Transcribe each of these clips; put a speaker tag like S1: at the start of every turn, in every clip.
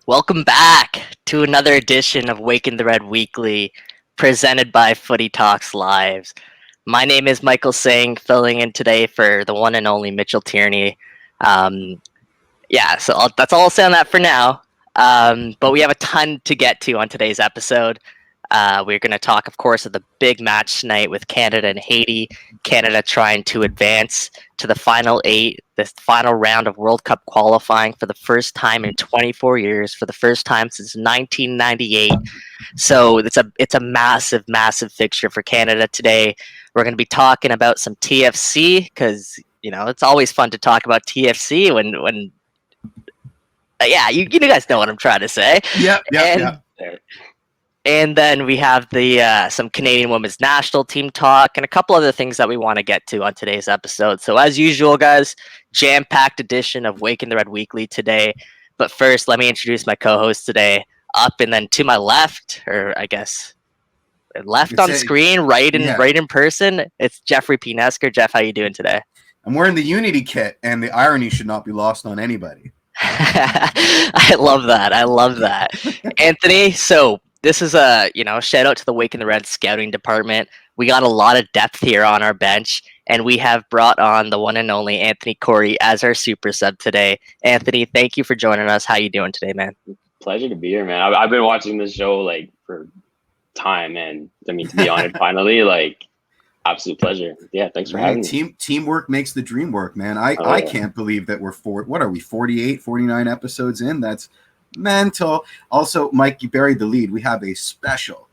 S1: Welcome back to another edition of Wake in the Red Weekly, presented by Footy Talks Lives. My name is Michael Singh, filling in today for the one and only Mitchell Tierny. Um, that's all I'll say on that for now. But we have a ton to get to on today's episode. We're going to talk, of course, of the big match tonight with Canada and Haiti. Canada trying to advance to the final eight, the final round of World Cup qualifying for the first time in 24 years, for the first time since 1998. So it's a massive, massive fixture for Canada today. We're going to be talking about some TFC because it's always fun to talk about TFC when you guys know what I'm trying to say.
S2: Yep.
S1: And then we have the some Canadian women's national team talk and a couple other things that we want to get to on today's episode. So as usual, guys, jam-packed edition of Wake in the Red Weekly today. But first, let me introduce my co-host today. Up and then to my left, or I guess left on screen, right in person, it's Jeffrey P. Nesker. Jeff, how you doing today?
S2: I'm wearing the Unity kit, and the irony should not be lost on anybody.
S1: I love that. Anthony, so this is a, shout out to the Wake in the Red scouting department. We got a lot of depth here on our bench, and we have brought on the one and only Anthony Khoury as our super sub today. Anthony, thank you for joining us. How you doing today, man?
S3: Pleasure to be here, man. I've been watching this show for time, and to be on it finally, absolute pleasure. Yeah, thanks for having me.
S2: Teamwork makes the dream work, man. I can't believe that we're 48, 49 episodes in. That's mental. Also, Mike, you buried the lead. We have a special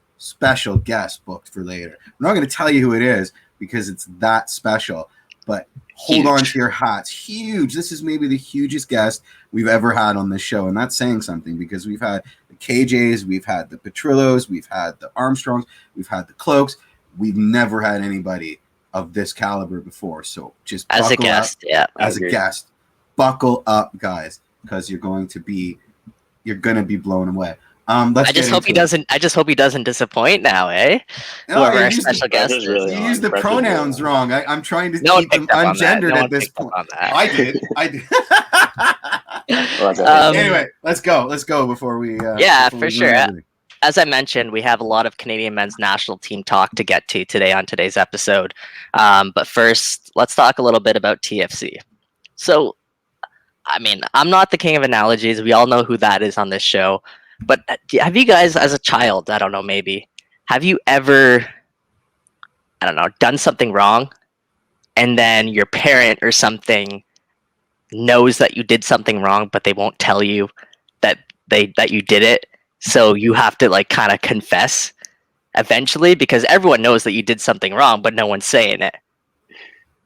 S2: guest booked for later. I'm not going to tell you who it is because it's that special, but hold on to your hats. Huge. This is maybe the hugest guest we've ever had on this show, and that's saying something because we've had the KJs, we've had the Petrillos, we've had the Armstrongs, we've had the Cloaks. We've never had anybody of this caliber before. So just
S1: as a guest,
S2: buckle up, guys, because you're going to be blown away.
S1: I just hope he doesn't disappoint now, eh?
S2: No, our special guest is. You use the pronouns wrong. I'm trying to keep them ungendered at this point. I did. Anyway, let's go before we.
S1: For sure. As I mentioned, we have a lot of Canadian men's national team talk to get to today on today's episode. But first, let's talk a little bit about TFC. So, I'm not the king of analogies. We all know who that is on this show. But have you guys, as a child, I don't know, maybe, have you ever, done something wrong, and then your parent or something knows that you did something wrong, but they won't tell you that you did it? So you have to kind of confess eventually because everyone knows that you did something wrong, but no one's saying it.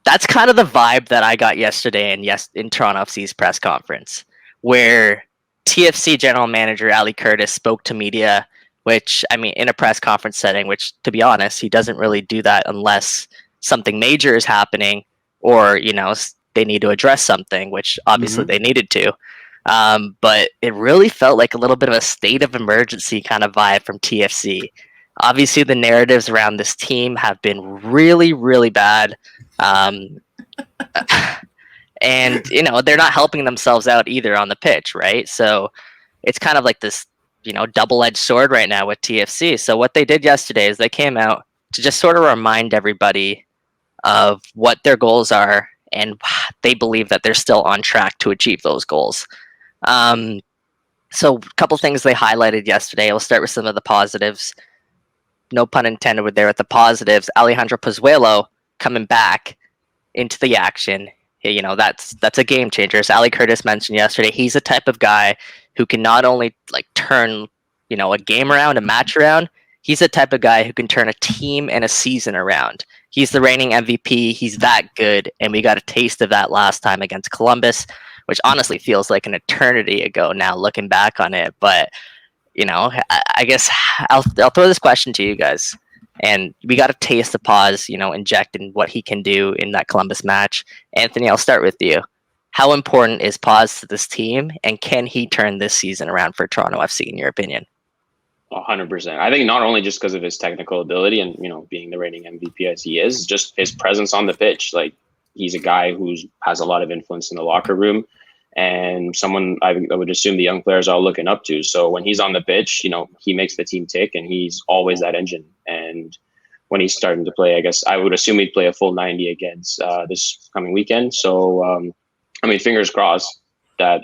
S1: That's kind of the vibe that I got yesterday in Toronto FC's press conference, where TFC general manager Ali Curtis spoke to media, which, in a press conference setting, which, to be honest, he doesn't really do that unless something major is happening or, they need to address something, which obviously they needed to. But it really felt like a little bit of a state of emergency kind of vibe from TFC. Obviously, the narratives around this team have been really, really bad. And, they're not helping themselves out either on the pitch, right? So it's kind of like this, double-edged sword right now with TFC. So what they did yesterday is they came out to just sort of remind everybody of what their goals are, and they believe that they're still on track to achieve those goals. So a couple things they highlighted yesterday. We'll start with some of the positives. No pun intended with there with the positives. Alejandro Pozuelo coming back into the action. That's a game changer. As Ali Curtis mentioned yesterday, he's the type of guy who can not only turn, a game around, a match around. He's the type of guy who can turn a team and a season around. He's the reigning MVP. He's that good, and we got a taste of that last time against Columbus, which honestly feels like an eternity ago now, looking back on it. But, I guess I'll throw this question to you guys. And we got a taste of Paz, injecting what he can do in that Columbus match. Anthony, I'll start with you. How important is Paz to this team, and can he turn this season around for Toronto FC, in your opinion?
S3: 100%. I think not only just because of his technical ability and, being the reigning MVP as he is, just his presence on the pitch. He's a guy who has a lot of influence in the locker room. and someone I would assume the young players are looking up to. So when he's on the pitch, he makes the team tick, and he's always that engine. And when he's starting to play, I guess I would assume he'd play a full 90 against this coming weekend. So, fingers crossed that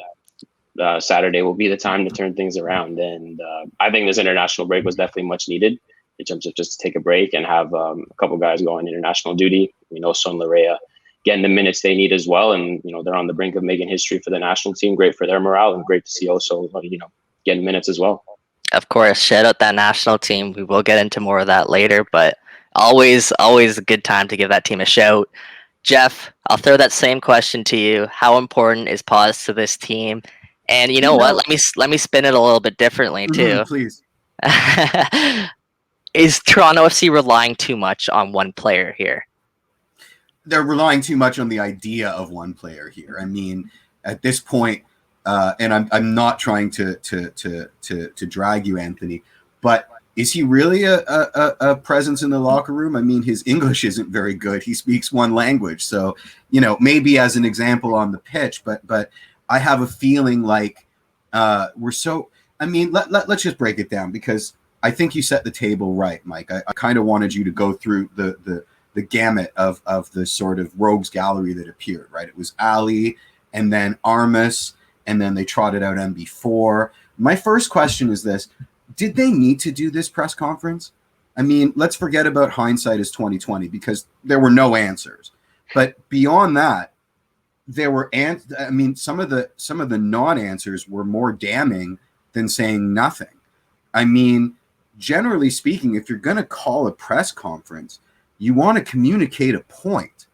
S3: Saturday will be the time to turn things around. And I think this international break was definitely much needed in terms of just to take a break and have a couple guys go on international duty. Son Larea getting the minutes they need as well. And, they're on the brink of making history for the national team. Great for their morale, and great to see also, getting minutes as well.
S1: Of course, shout out that national team. We will get into more of that later, but always a good time to give that team a shout. Jeff, I'll throw that same question to you. How important is pause to this team? And you know what? Let me spin it a little bit differently too.
S2: Please.
S1: Is Toronto FC relying too much on one player here?
S2: They're relying too much on the idea of one player here. I mean, at this point, and I'm not trying to drag you, Anthony, but is he really a presence in the locker room? I mean, his English isn't very good. He speaks one language, so maybe as an example on the pitch, but I have a feeling like we're so. I mean, let's just break it down, because I think you set the table right, Mike. I kind of wanted you to go through the gamut of the sort of rogues gallery that appeared, right? It was Ali, and then Armas, and then they trotted out MB4. My first question is this: did they need to do this press conference? I mean, let's forget about hindsight is 2020, because there were no answers. But beyond that, there were some of the non-answers were more damning than saying nothing. I mean, generally speaking, if you're going to call a press conference, you want to communicate a point.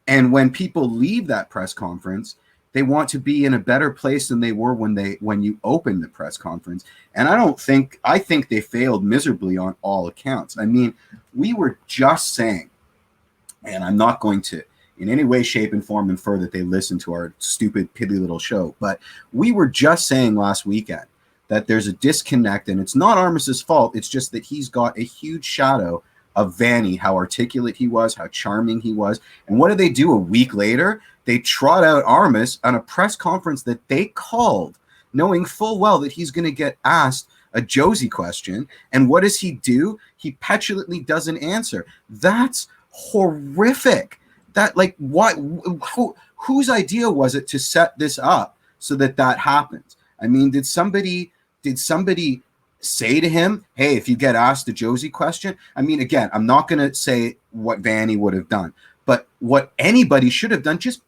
S2: And when people leave that press conference, they want to be in a better place than they were when you opened the press conference. And I think they failed miserably on all accounts. I mean, we were just saying, and I'm not going to in any way, shape, and form infer that they listen to our stupid, piddly little show, but we were just saying last weekend that there's a disconnect, and it's not Armas's fault. It's just that he's got a huge shadow of Vanny, how articulate he was, how charming he was. And what did they do a week later? They trot out Armas on a press conference that they called, knowing full well that he's going to get asked a Jozy question. And what does he do? He petulantly doesn't answer. That's horrific. That, like, what? Whose idea was it to set this up so that happens? I mean, did somebody say to him, hey, if you get asked the Jozy question? I mean, again, I'm not going to say what Vanny would have done, but what anybody should have done, just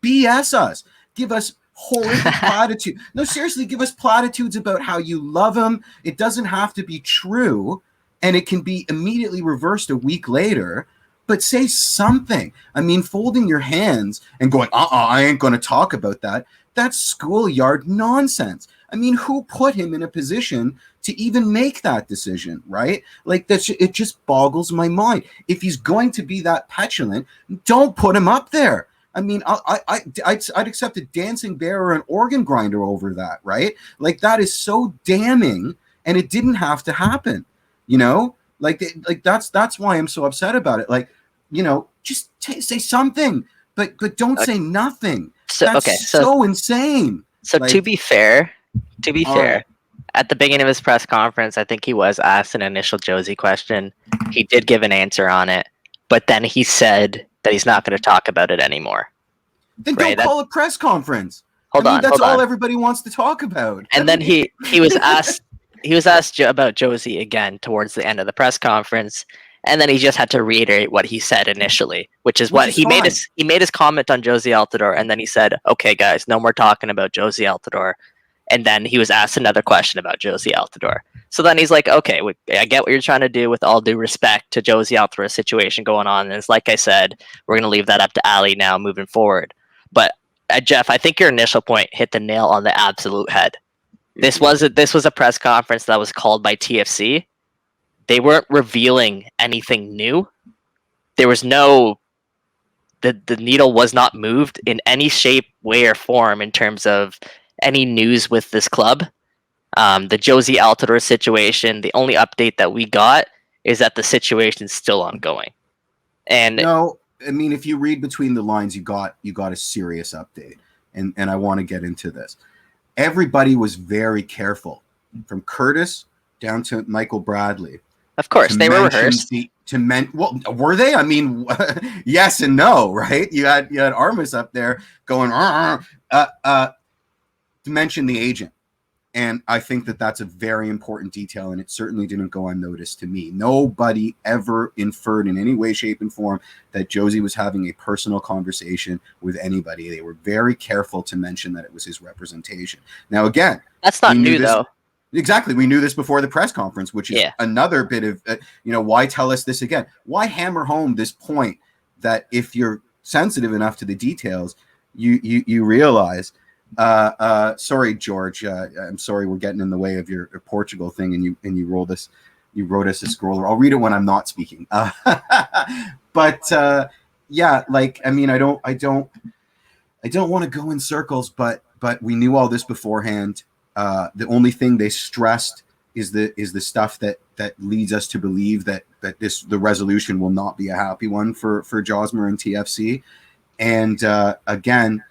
S2: BS us. Give us horrific platitudes. No, seriously, give us platitudes about how you love him. It doesn't have to be true, and it can be immediately reversed a week later, but say something. I mean, folding your hands and going, I ain't going to talk about that. That's schoolyard nonsense. I mean, who put him in a position to even make that decision, right? Like, it just boggles my mind. If he's going to be that petulant, don't put him up there. I mean, I'd accept a dancing bear or an organ grinder over that, right? Like, that is so damning, and it didn't have to happen, you know? Like that's why I'm so upset about it. Like, just say something, but don't say nothing. So insane.
S1: So to be fair, at the beginning of his press conference, I think he was asked an initial Jozy question. He did give an answer on it, but then he said that he's not going to talk about it anymore.
S2: Then don't call a press conference. That's all everybody wants to talk about.
S1: And then he was asked. He was asked about Jozy again towards the end of the press conference, and then he just had to reiterate what he said initially, which is what he made his comment on Jozy Altidore, and then he said, "Okay, guys, no more talking about Jozy Altidore." And then he was asked another question about Jozy Altidore. So then he's like, "Okay, I get what you're trying to do. With all due respect to Jozy Altidore's situation going on, and it's like I said, we're going to leave that up to Ali now moving forward." But Jeff, I think your initial point hit the nail on the absolute head. This was a press conference that was called by TFC. They weren't revealing anything new. There was the needle was not moved in any shape, way, or form in terms of any news with this club. The Jozy Altidore situation, the only update that we got is that the situation is still ongoing. And
S2: no, I mean, if you read between the lines, you got a serious update. and I want to get into this. Everybody was very careful, from Curtis down to Michael Bradley.
S1: Of course, they were rehearsed.
S2: Well, were they? I mean, yes and no, right? You had Armas up there going to mention the agent. And I think that that's a very important detail, and it certainly didn't go unnoticed to me. Nobody ever inferred in any way, shape, and form that Jozy was having a personal conversation with anybody. They were very careful to mention that it was his representation. Now, again,
S1: that's not new, though.
S2: Exactly. We knew this before the press conference, which is another bit of, why tell us this again? Why hammer home this point that if you're sensitive enough to the details, you realize – sorry, George. I'm sorry we're getting in the way of your Portugal thing, and you wrote us a scroller. I'll read it when I'm not speaking. But like, I mean, I don't want to go in circles, but we knew all this beforehand. The only thing they stressed is the stuff that leads us to believe that the resolution will not be a happy one for Josmer and TFC. And again,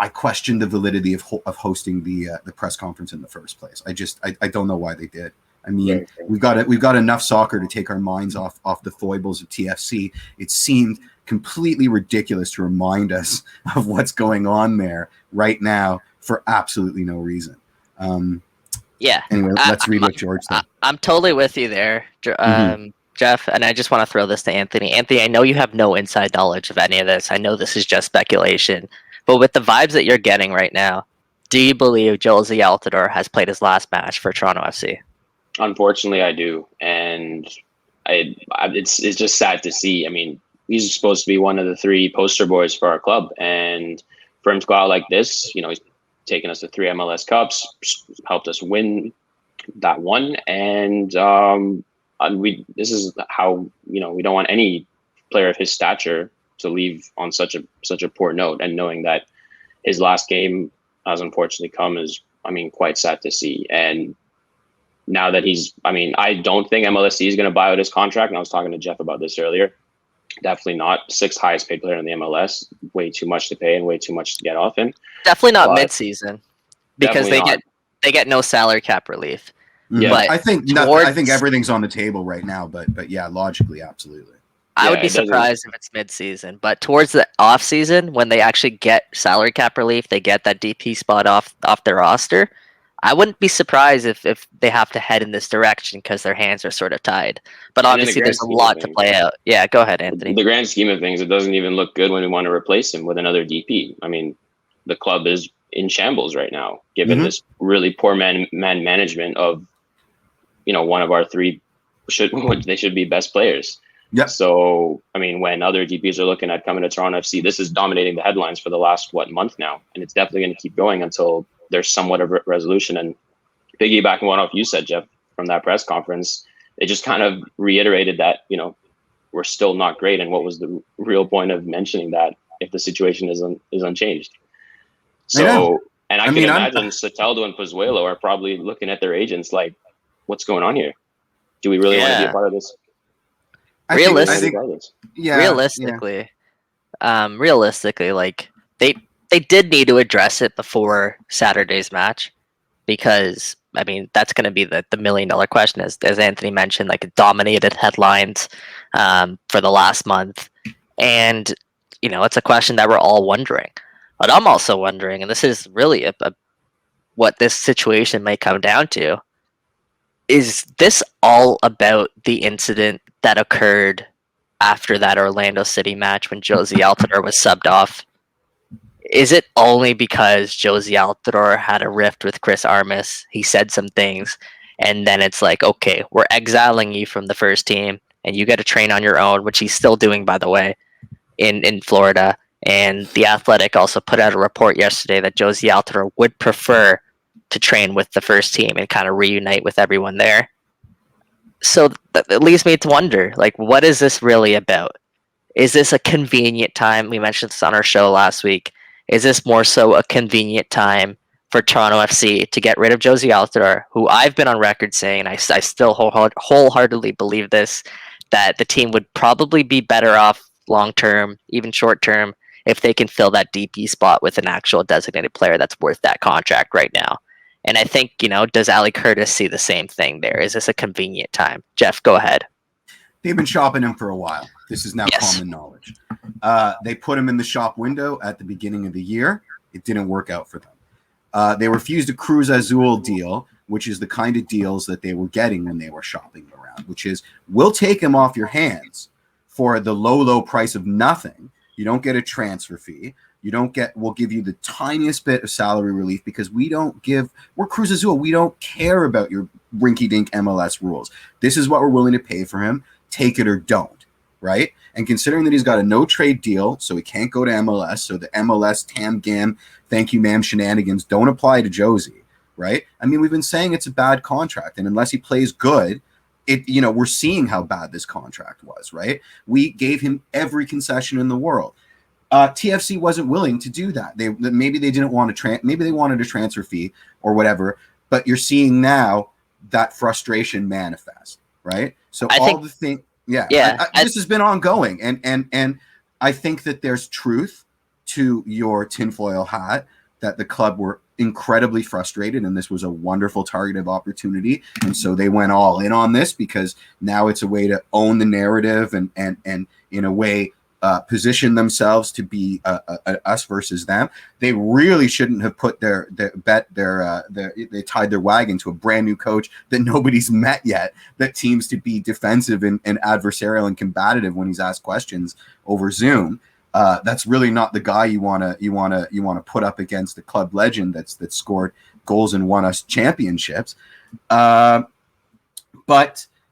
S2: I question the validity of hosting the press conference in the first place. I don't know why they did. I mean, we've got enough soccer to take our minds off the foibles of TFC. It seemed completely ridiculous to remind us of what's going on there right now for absolutely no reason. Anyway, let's read what George said.
S1: I'm totally with you there, Jeff, and I just want to throw this to Anthony. Anthony, I know you have no inside knowledge of any of this. I know this is just speculation. But with the vibes that you're getting right now, do you believe Jozy Altidore has played his last match for Toronto FC?
S3: Unfortunately, I do, and it's just sad to see. I mean, he's supposed to be one of the 3 poster boys for our club, and for him to go out like this, he's taken us to 3 MLS Cups, helped us win that one, and this is how we don't want any player of his stature to leave on such a poor note, and knowing that his last game has unfortunately come is, quite sad to see. And now that I don't think MLSC is going to buy out his contract. And I was talking to Jeff about this earlier. Definitely not. 6th highest paid player in the MLS. Way too much to pay and way too much to get off him.
S1: Definitely not mid-season, because they get no salary cap relief.
S2: Yeah, but I think everything's on the table right now. But yeah, logically, absolutely.
S1: I would be surprised if it's mid-season, but towards the off-season, when they actually get salary cap relief, they get that DP spot off their roster, I wouldn't be surprised if they have to head in this direction because their hands are sort of tied. But obviously, there's a lot to play out. Yeah, go ahead, Anthony.
S3: The grand scheme of things, it doesn't even look good when we want to replace him with another DP. I mean, the club is in shambles right now, given this really poor man management of, one of our 3 they should be best players.
S2: Yeah.
S3: So, when other DPs are looking at coming to Toronto FC, this is dominating the headlines for the last, month now. And it's definitely going to keep going until there's somewhat of a resolution. And piggybacking on what you said, Jeff, from that press conference, it just kind of reiterated that, we're still not great. And what was the real point of mentioning that if the situation is unchanged? So, and I can imagine Soteldo and Pozuelo are probably looking at their agents like, what's going on here? Do we really want to be a part of this?
S1: Realistically, like they did need to address it before Saturday's match, because that's going to be the $1 million question, as Anthony mentioned. Like, it dominated headlines for the last month, and it's a question that we're all wondering. But I'm also wondering, and this is really what this situation may come down to. Is this all about the incident that occurred after that Orlando City match when Jozy Altidore was subbed off? Is it only because Jozy Altidore had a rift with Chris Armas? He said some things, and then it's like, okay, we're exiling you from the first team, and you got to train on your own, which he's still doing, by the way, in Florida. And The Athletic also put out a report yesterday that Jozy Altidore would prefer to train with the first team and kind of reunite with everyone there. So it leads me to wonder, like, what is this really about? Is this a convenient time? We mentioned this on our show last week. Is this more so a convenient time for Toronto FC to get rid of Jozy Altidore, who I've been on record saying, and I still wholeheartedly believe this, that the team would probably be better off long-term, even short-term, if they can fill that DP spot with an actual designated player that's worth that contract right now. And I think, does Ali Curtis see the same thing there? Is this a convenient time? Jeff, go ahead.
S2: They've been shopping him for a while. This is now common knowledge. They put him in the shop window at the beginning of the year. It didn't work out for them. They refused a Cruz Azul deal, which is the kind of deals that they were getting when they were shopping around, which is, we'll take him off your hands for the low price of nothing. You don't get a transfer fee. We'll give you the tiniest bit of salary relief because we're Cruz Azul. We don't care about your rinky-dink MLS rules. This is what we're willing to pay for him. Take it or don't, right? And considering that he's got a no-trade deal, so he can't go to MLS, so the MLS tam-gam, thank you ma'am shenanigans don't apply to Jozy, right? I mean, we've been saying it's a bad contract, and unless he plays good, we're seeing how bad this contract was, right? We gave him every concession in the world. TFC wasn't willing to do that. Maybe they didn't want to maybe they wanted a transfer fee or whatever. But you're seeing now that frustration manifest, right? So this has been ongoing, and I think that there's truth to your tinfoil hat that the club were incredibly frustrated, and this was a wonderful targeted opportunity, and so they went all in on this because now it's a way to own the narrative and in a way. Position themselves to be us versus them. They really shouldn't have put they tied their wagon to a brand new coach that nobody's met yet, that seems to be defensive and adversarial and combative when he's asked questions over Zoom. That's really not the guy you want to put up against a club legend that's scored goals and won us championships. But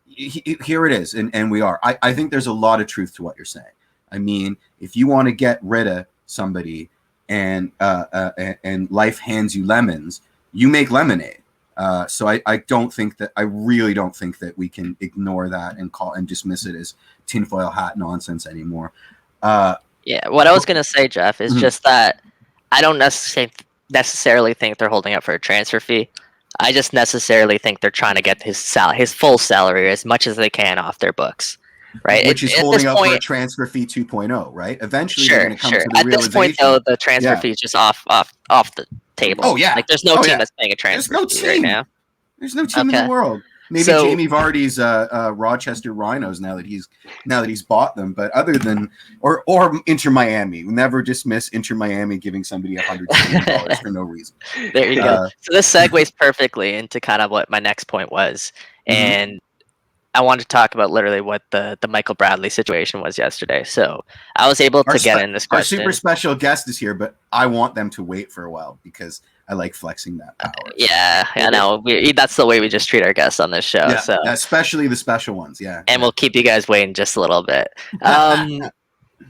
S2: here it is, and we are. I think there's a lot of truth to what you're saying. I mean, if you want to get rid of somebody and life hands you lemons, you make lemonade. So I really don't think that we can ignore that and dismiss it as tinfoil hat nonsense anymore.
S1: What I was going to say, Jeff, is just that I don't necessarily think they're holding up for a transfer fee. I just necessarily think they're trying to get his full salary, as much as they can, off their books. Right,
S2: which is holding up for a transfer fee 2.0, right? Eventually, they're going to come to the
S1: At this point, though, the transfer fee is just off the table.
S2: Oh yeah,
S1: like there's no team that's paying a transfer fee right now.
S2: There's no team in the world. Maybe Jamie Vardy's Rochester Rhinos now that he's bought them, but other than or Inter Miami, we never dismiss Inter Miami giving somebody $100 million for no reason.
S1: There you go. So this segues perfectly into kind of what my next point was, and I wanted to talk about literally what the Michael Bradley situation was yesterday. So I was able to get in this question.
S2: Our super special guest is here, but I want them to wait for a while because I like flexing that power.
S1: I know. That's the way we just treat our guests on this show.
S2: Yeah,
S1: so
S2: especially the special ones. Yeah.
S1: And we'll keep you guys waiting just a little bit.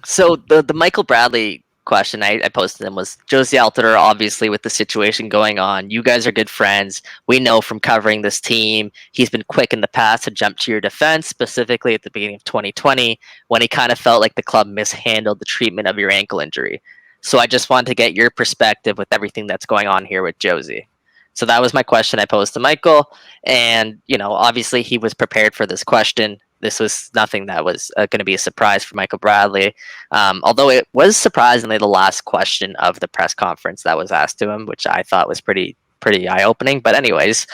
S1: So the Michael Bradley question I posted him was, Jozy Altidore, obviously with the situation going on, you guys are good friends. We know from covering this team, he's been quick in the past to jump to your defense, specifically at the beginning of 2020 when he kind of felt like the club mishandled the treatment of your ankle injury. So I just wanted to get your perspective with everything that's going on here with Jozy. So that was my question I posed to Michael, and obviously he was prepared for this question. This was nothing that was going to be a surprise for Michael Bradley, although it was surprisingly the last question of the press conference that was asked to him, which I thought was pretty eye-opening. But anyways,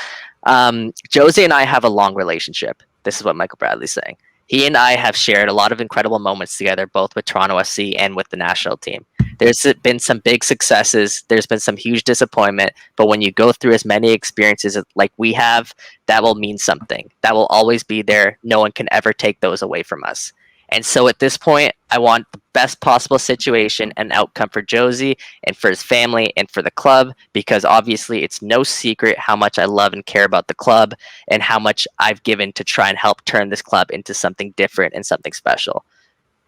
S1: Jozy and I have a long relationship. This is what Michael Bradley's saying. He and I have shared a lot of incredible moments together, both with Toronto FC and with the national team. There's been some big successes. There's been some huge disappointment. But when you go through as many experiences like we have, that will mean something. That will always be there. No one can ever take those away from us. And so at this point, I want the best possible situation and outcome for Jozy and for his family and for the club, because obviously it's no secret how much I love and care about the club and how much I've given to try and help turn this club into something different and something special.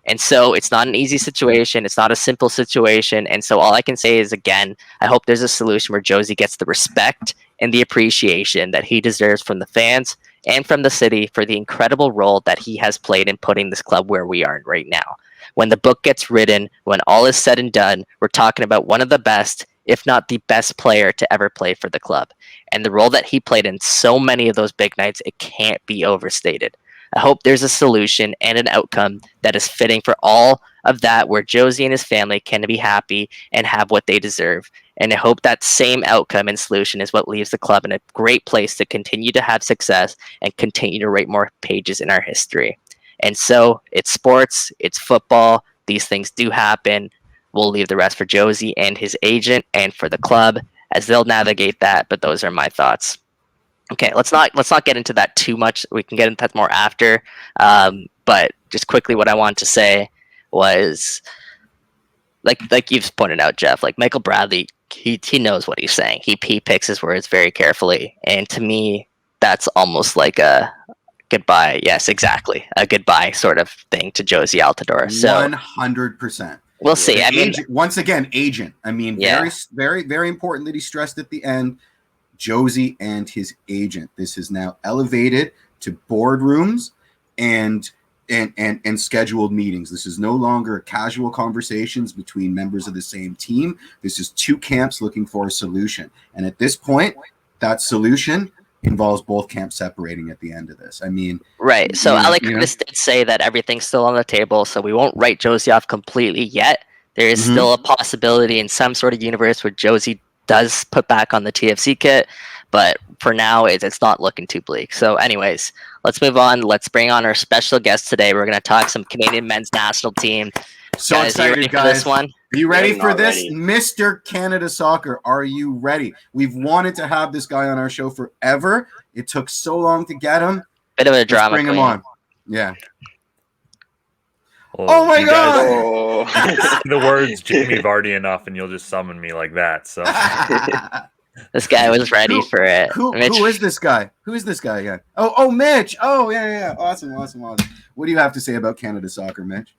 S1: And so it's not an easy situation. It's not a simple situation. And so all I can say is, again, I hope there's a solution where Jozy gets the respect and the appreciation that he deserves from the fans and from the city for the incredible role that he has played in putting this club where we are right now. When the book gets written, when all is said and done, we're talking about one of the best, if not the best player to ever play for the club. And the role that he played in so many of those big nights, it can't be overstated. I hope there's a solution and an outcome that is fitting for all of that, where Jozy and his family can be happy and have what they deserve. And I hope that same outcome and solution is what leaves the club in a great place to continue to have success and continue to write more pages in our history. And so it's sports, it's football. These things do happen. We'll leave the rest for Jozy and his agent and for the club as they'll navigate that. But those are my thoughts. Okay, let's not get into that too much. We can get into that more after. But just quickly, what I wanted to say was, like you've pointed out, Jeff, like Michael Bradley, he knows what he's saying. He picks his words very carefully, and to me, that's almost like a goodbye. Yes, exactly, a goodbye sort of thing to Jozy Altidore. So
S2: 100%.
S1: We'll see. I mean,
S2: once again, agent. I mean, very, very important that he stressed at the end. Jozy and his agent. This is now elevated to boardrooms and scheduled meetings. This is no longer casual conversations between members of the same team. This is two camps looking for a solution. And at this point, that solution involves both camps separating at the end of this. I mean,
S1: right. So Alec Curtis did say that everything's still on the table, so we won't write Jozy off completely yet. There is still a possibility in some sort of universe where Jozy does put back on the TFC kit, but for now it's not looking too bleak. So anyways, let's move on. Let's bring on our special guest today. We're going to talk some Canadian men's national team.
S2: So
S1: guys,
S2: excited,
S1: you ready
S2: guys.
S1: For this one?
S2: Are you ready for this?
S3: Ready.
S2: Mr. Canada Soccer, are you ready? We've wanted to have this guy on our show forever. It took so long to get him.
S1: Bit of a drama.
S2: Let's bring him on. Yeah.
S4: Well,
S2: oh my God!
S4: Guys, the words Jamie Vardy enough, and you'll just summon me like that. So
S1: this guy was ready for it.
S2: Who is this guy? Who is this guy? Yeah. Oh, Mitch. Oh, yeah. Awesome. What do you have to say about Canada Soccer, Mitch?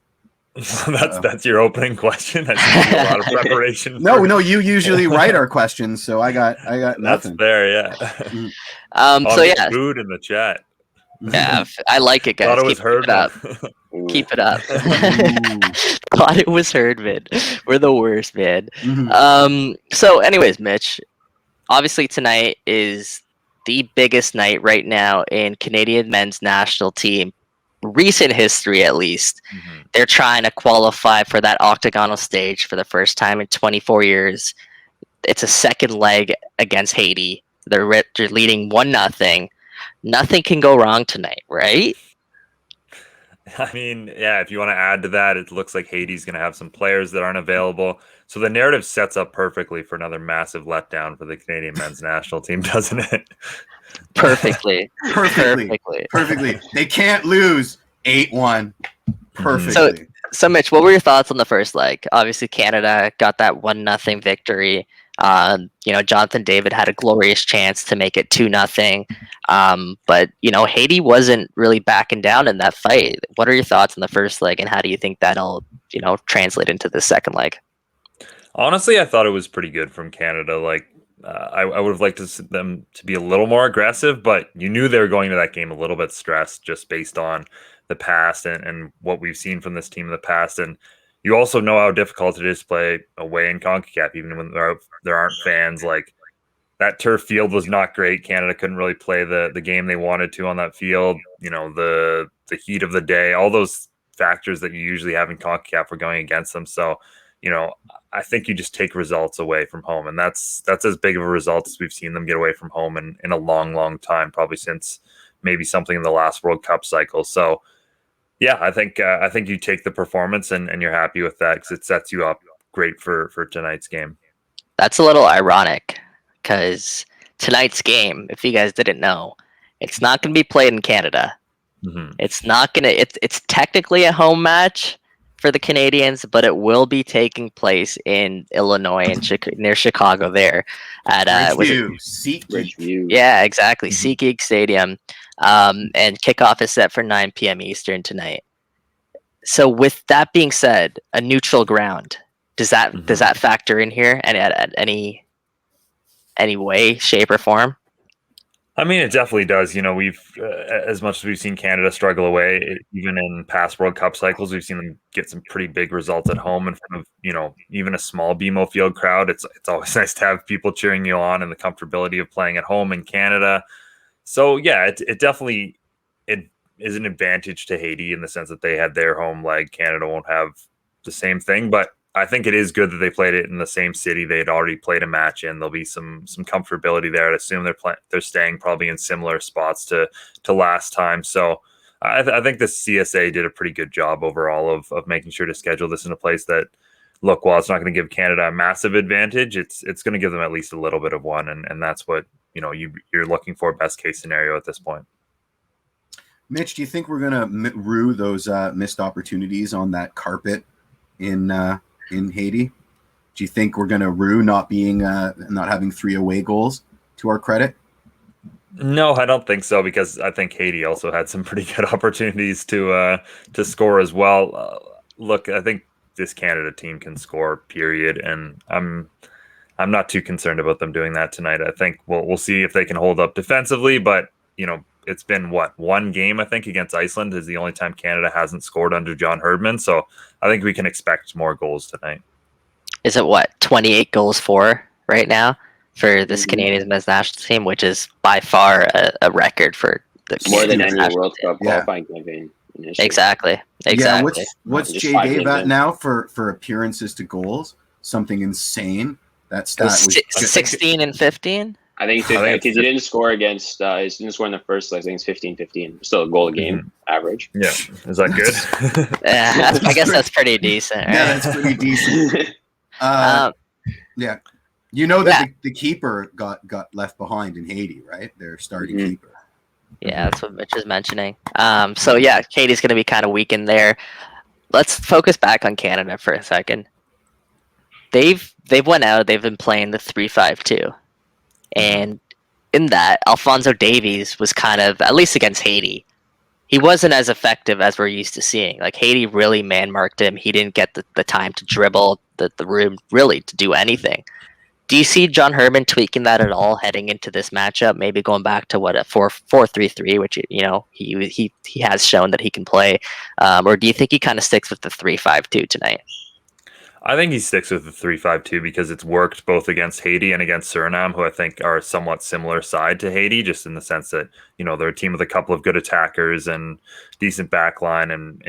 S4: that's your opening question. I think a lot of preparation.
S2: No. You usually write our questions, so I got nothing.
S4: That's fair, yeah.
S1: So yeah,
S4: food in the chat.
S1: Yeah, I like it, guys.
S4: Thought it was Herdman.
S1: Keep it up. Thought it was Herdman. We're the worst, man. So anyways, Mitch, obviously tonight is the biggest night right now in Canadian men's national team recent history, at least. They're trying to qualify for that octagonal stage for the first time in 24 years. It's a second leg against Haiti. They're leading 1-0. Nothing can go wrong tonight, right?
S4: I mean, yeah, if you want to add to that, it looks like Haiti's going to have some players that aren't available. So the narrative sets up perfectly for another massive letdown for the Canadian men's national team, doesn't it?
S2: Perfectly. They can't lose 8-1. Perfectly.
S1: So Mitch, what were your thoughts on the first leg? Obviously, Canada got that 1-0 victory. Jonathan David had a glorious chance to make it 2-0. But Haiti wasn't really backing down in that fight. What are your thoughts on the first leg, and how do you think that'll translate into the second leg?
S4: Honestly, I thought it was pretty good from Canada. I would have liked them to be a little more aggressive, but you knew they were going to that game a little bit stressed just based on the past and what we've seen from this team in the past. And you also know how difficult it is to play away in CONCACAF, even when there aren't fans. Like, that turf field was not great. Canada couldn't really play the game they wanted to on that field. The heat of the day, all those factors that you usually have in CONCACAF were going against them. So, I think you just take results away from home, and that's as big of a result as we've seen them get away from home in a long, long time, probably since maybe something in the last World Cup cycle. So, yeah, I think you take the performance and you're happy with that because it sets you up great for tonight's game.
S1: That's a little ironic because tonight's game, if you guys didn't know, it's not going to be played in Canada. It's not going to. It's technically a home match for the Canadians, but it will be taking place in Illinois and near Chicago. There at
S3: SeatGeek.
S1: Yeah, exactly. SeatGeek Stadium. And kickoff is set for 9 p.m. Eastern tonight. So with that being said, a neutral ground, does that factor in here and at any way, shape, or form?
S4: I mean, it definitely does. We've as much as we've seen Canada struggle away, even in past World Cup cycles, we've seen them get some pretty big results at home in front of even a small BMO Field crowd. It's always nice to have people cheering you on and the comfortability of playing at home in Canada. So yeah, it definitely is an advantage to Haiti in the sense that they had their home leg. Canada won't have the same thing, but I think it is good that they played it in the same city they had already played a match in. There'll be some comfortability there. I assume they're staying probably in similar spots to last time. So I think the CSA did a pretty good job overall of making sure to schedule this in a place that, look, while it's not going to give Canada a massive advantage, it's going to give them at least a little bit of one, and that's what you're looking for, best case scenario at this point.
S2: Mitch, do you think we're going to rue those missed opportunities on that carpet in Haiti? Do you think we're going to rue not having 3 away goals to our credit?
S4: No, I don't think so, because I think Haiti also had some pretty good opportunities to score as well. Look, I think this Canada team can score, period, and I'm not too concerned about them doing that tonight. I think we'll see if they can hold up defensively, but it's been one game, I think, against Iceland is the only time Canada hasn't scored under John Herdman, so I think we can expect more goals tonight.
S1: Is it 28 goals for right now for this Canadian men's national team, which is by far a record for the
S3: more than any World Cup qualifying campaign.
S1: Exactly.
S2: Yeah, what's J. Dave at now for appearances to goals? Something insane. That stat was
S1: 16 and 15.
S3: I think because he didn't score against, he didn't score in the first. I think it's 15-15. Still a goal a game average.
S4: Yeah, is that good?
S1: Yeah, I guess that's pretty decent. Right?
S2: Yeah, that's pretty decent. Yeah, that the keeper got left behind in Haiti, right? Their starting keeper.
S1: Yeah, that's what Mitch is mentioning. So yeah, Haiti's going to be kind of weak in there. Let's focus back on Canada for a second. They've went out. They've been playing the 3-5-2. And in that, Alphonso Davies was kind of, at least against Haiti, he wasn't as effective as we're used to seeing. Like, Haiti really man-marked him. He didn't get the time to dribble, the room really to do anything. Do you see John Herdman tweaking that at all heading into this matchup? Maybe going back to a 4-3-3, which he has shown that he can play, or do you think he kind of sticks with the 3-5-2 tonight?
S4: I think he sticks with the 3-5-2 because it's worked both against Haiti and against Suriname, who I think are somewhat similar side to Haiti, just in the sense that, they're a team with a couple of good attackers and decent backline and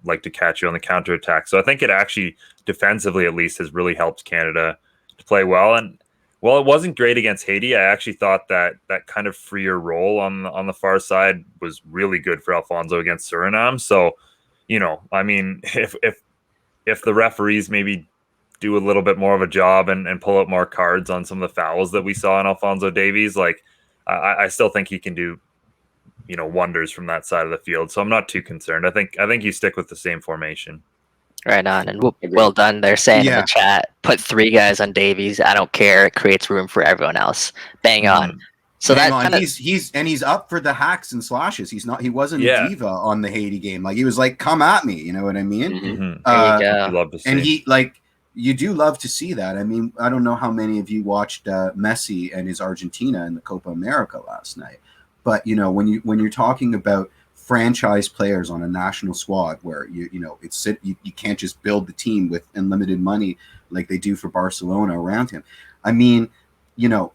S4: like to catch you on the counterattack. So I think it actually, defensively at least, has really helped Canada to play well. And while it wasn't great against Haiti, I actually thought that kind of freer role on the far side was really good for Alphonso against Suriname. So, I mean, if the referees maybe do a little bit more of a job and pull out more cards on some of the fouls that we saw in Alphonso Davies, like I still think he can do, wonders from that side of the field. So I'm not too concerned. I think you stick with the same formation.
S1: Right on, and well done. They're saying in the chat, put 3 guys on Davies. I don't care. It creates room for everyone else. Bang on. So
S2: Bang on. He's up for the hacks and slashes. He wasn't a diva on the Haiti game. Like, he was like, come at me. You know what I mean?
S1: There you go.
S4: Love to see.
S2: And you do love to see that. I mean, I don't know how many of you watched Messi and his Argentina in the Copa America last night, but when you're talking about franchise players on a national squad where you can't just build the team with unlimited money like they do for Barcelona around him. I mean, 2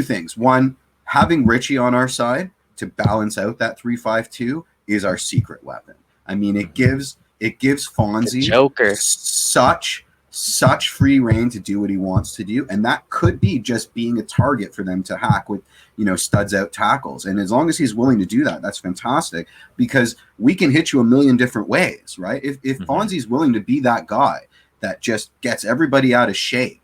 S2: things. One, having Richie on our side to balance out that 3-5-2 is our secret weapon. I mean, it gives Fonzie
S1: Joker
S2: such free reign to do what he wants to do, and that could be just being a target for them to hack with studs out tackles. And as long as he's willing to do that, that's fantastic, because we can hit you a million different ways, right? If Fonzie's willing to be that guy that just gets everybody out of shape,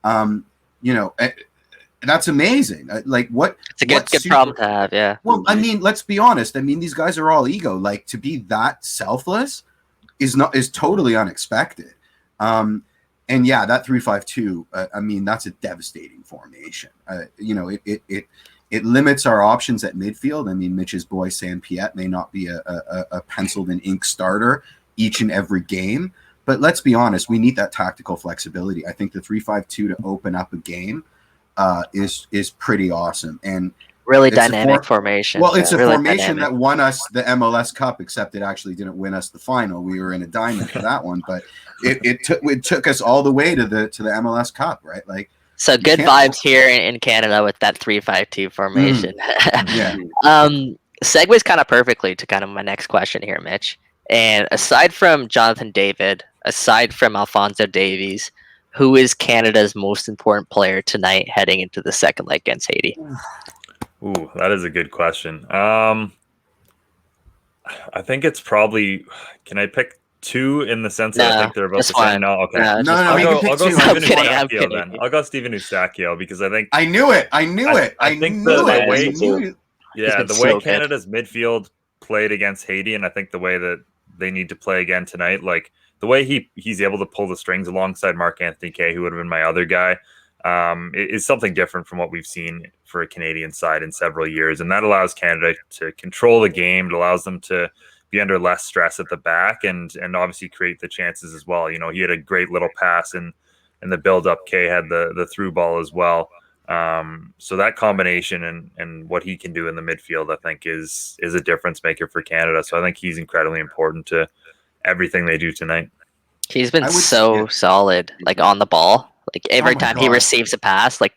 S2: that's amazing. It's
S1: a good problem to have. Yeah.
S2: Well, I mean, let's be honest. I mean, these guys are all ego. Like, to be that selfless is totally unexpected. And yeah, that 3-5-2. I mean, that's a devastating formation. It limits our options at midfield. I mean, Mitch's boy San Piet may not be a penciled in ink starter each and every game, but let's be honest, we need that tactical flexibility. I think the 3-5-2 to open up a game is pretty awesome and
S1: really dynamic formation.
S2: Well, it's a really formation that won us the MLS Cup, except it actually didn't win us the final. We were in a diamond for that one, but it took us all the way to the MLS Cup, right? Like,
S1: so good vibes here in Canada with that 3-5-2 formation.
S2: Yeah.
S1: segues kind of perfectly to kind of my next question here, Mitch. And aside from Jonathan David, aside from Alphonso Davies, who is Canada's most important player tonight heading into the second leg against Haiti?
S4: Ooh, that is a good question. I think it's probably. Can I pick two in the sense that I think they're about
S1: just
S4: the same?
S1: one.
S4: No, okay.
S1: No, just
S2: No,
S1: one.
S2: you can pick
S4: I'll go
S2: two.
S4: Steven
S1: I'm kidding, I'm
S4: Eustachio
S1: kidding.
S4: then. I'll go Steven Eustachio because I think
S2: I knew it. I knew it.
S4: I
S2: I
S4: think
S2: knew
S4: the
S2: it.
S4: way-
S2: I knew it.
S4: yeah,
S1: been
S4: the way
S1: so good.
S4: Canada's midfield played against Haiti, and I think the way that they need to play again tonight, like the way he's able to pull the strings alongside Mark Anthony Khoury, who would have been my other guy, is something different from what we've seen for a Canadian side in several years, and that allows Canada to control the game. It allows them to be under less stress at the back, and obviously create the chances as well. You know, he had a great little pass in the build up. Kay had the through ball as well. So that combination and what he can do in the midfield, I think, is a difference maker for Canada. So I think he's incredibly important to everything they do tonight.
S1: He's been
S2: I would-
S1: so
S2: yeah.
S1: solid, like on the ball. Like every
S2: my
S1: time he
S2: God.
S1: receives a pass, like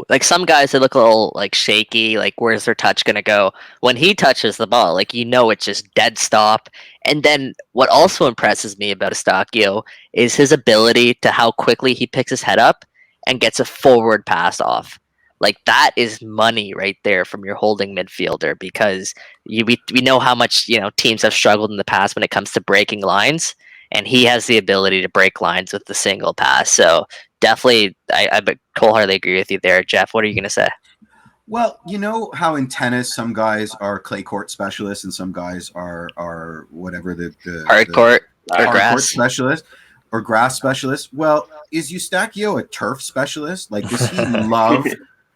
S1: like some guys they look a little like shaky, like where's their touch gonna go? When he touches the ball, like it's just dead stop. And then what also impresses me about Eustachio is his ability to how quickly he picks his head up and gets a forward pass off. Like that is money right there from your holding midfielder because we know how much teams have struggled in the past when it comes to breaking lines, and he has the ability to break lines with the single pass. So definitely, I wholeheartedly agree with you there, Jeff. What are you going to say?
S2: Well, you know how in tennis some guys are clay court specialists and some guys are whatever the
S1: Hard court or
S2: hard court
S1: grass?
S2: specialist or grass specialist. Well, is Eustachio a turf specialist? Like, does he love?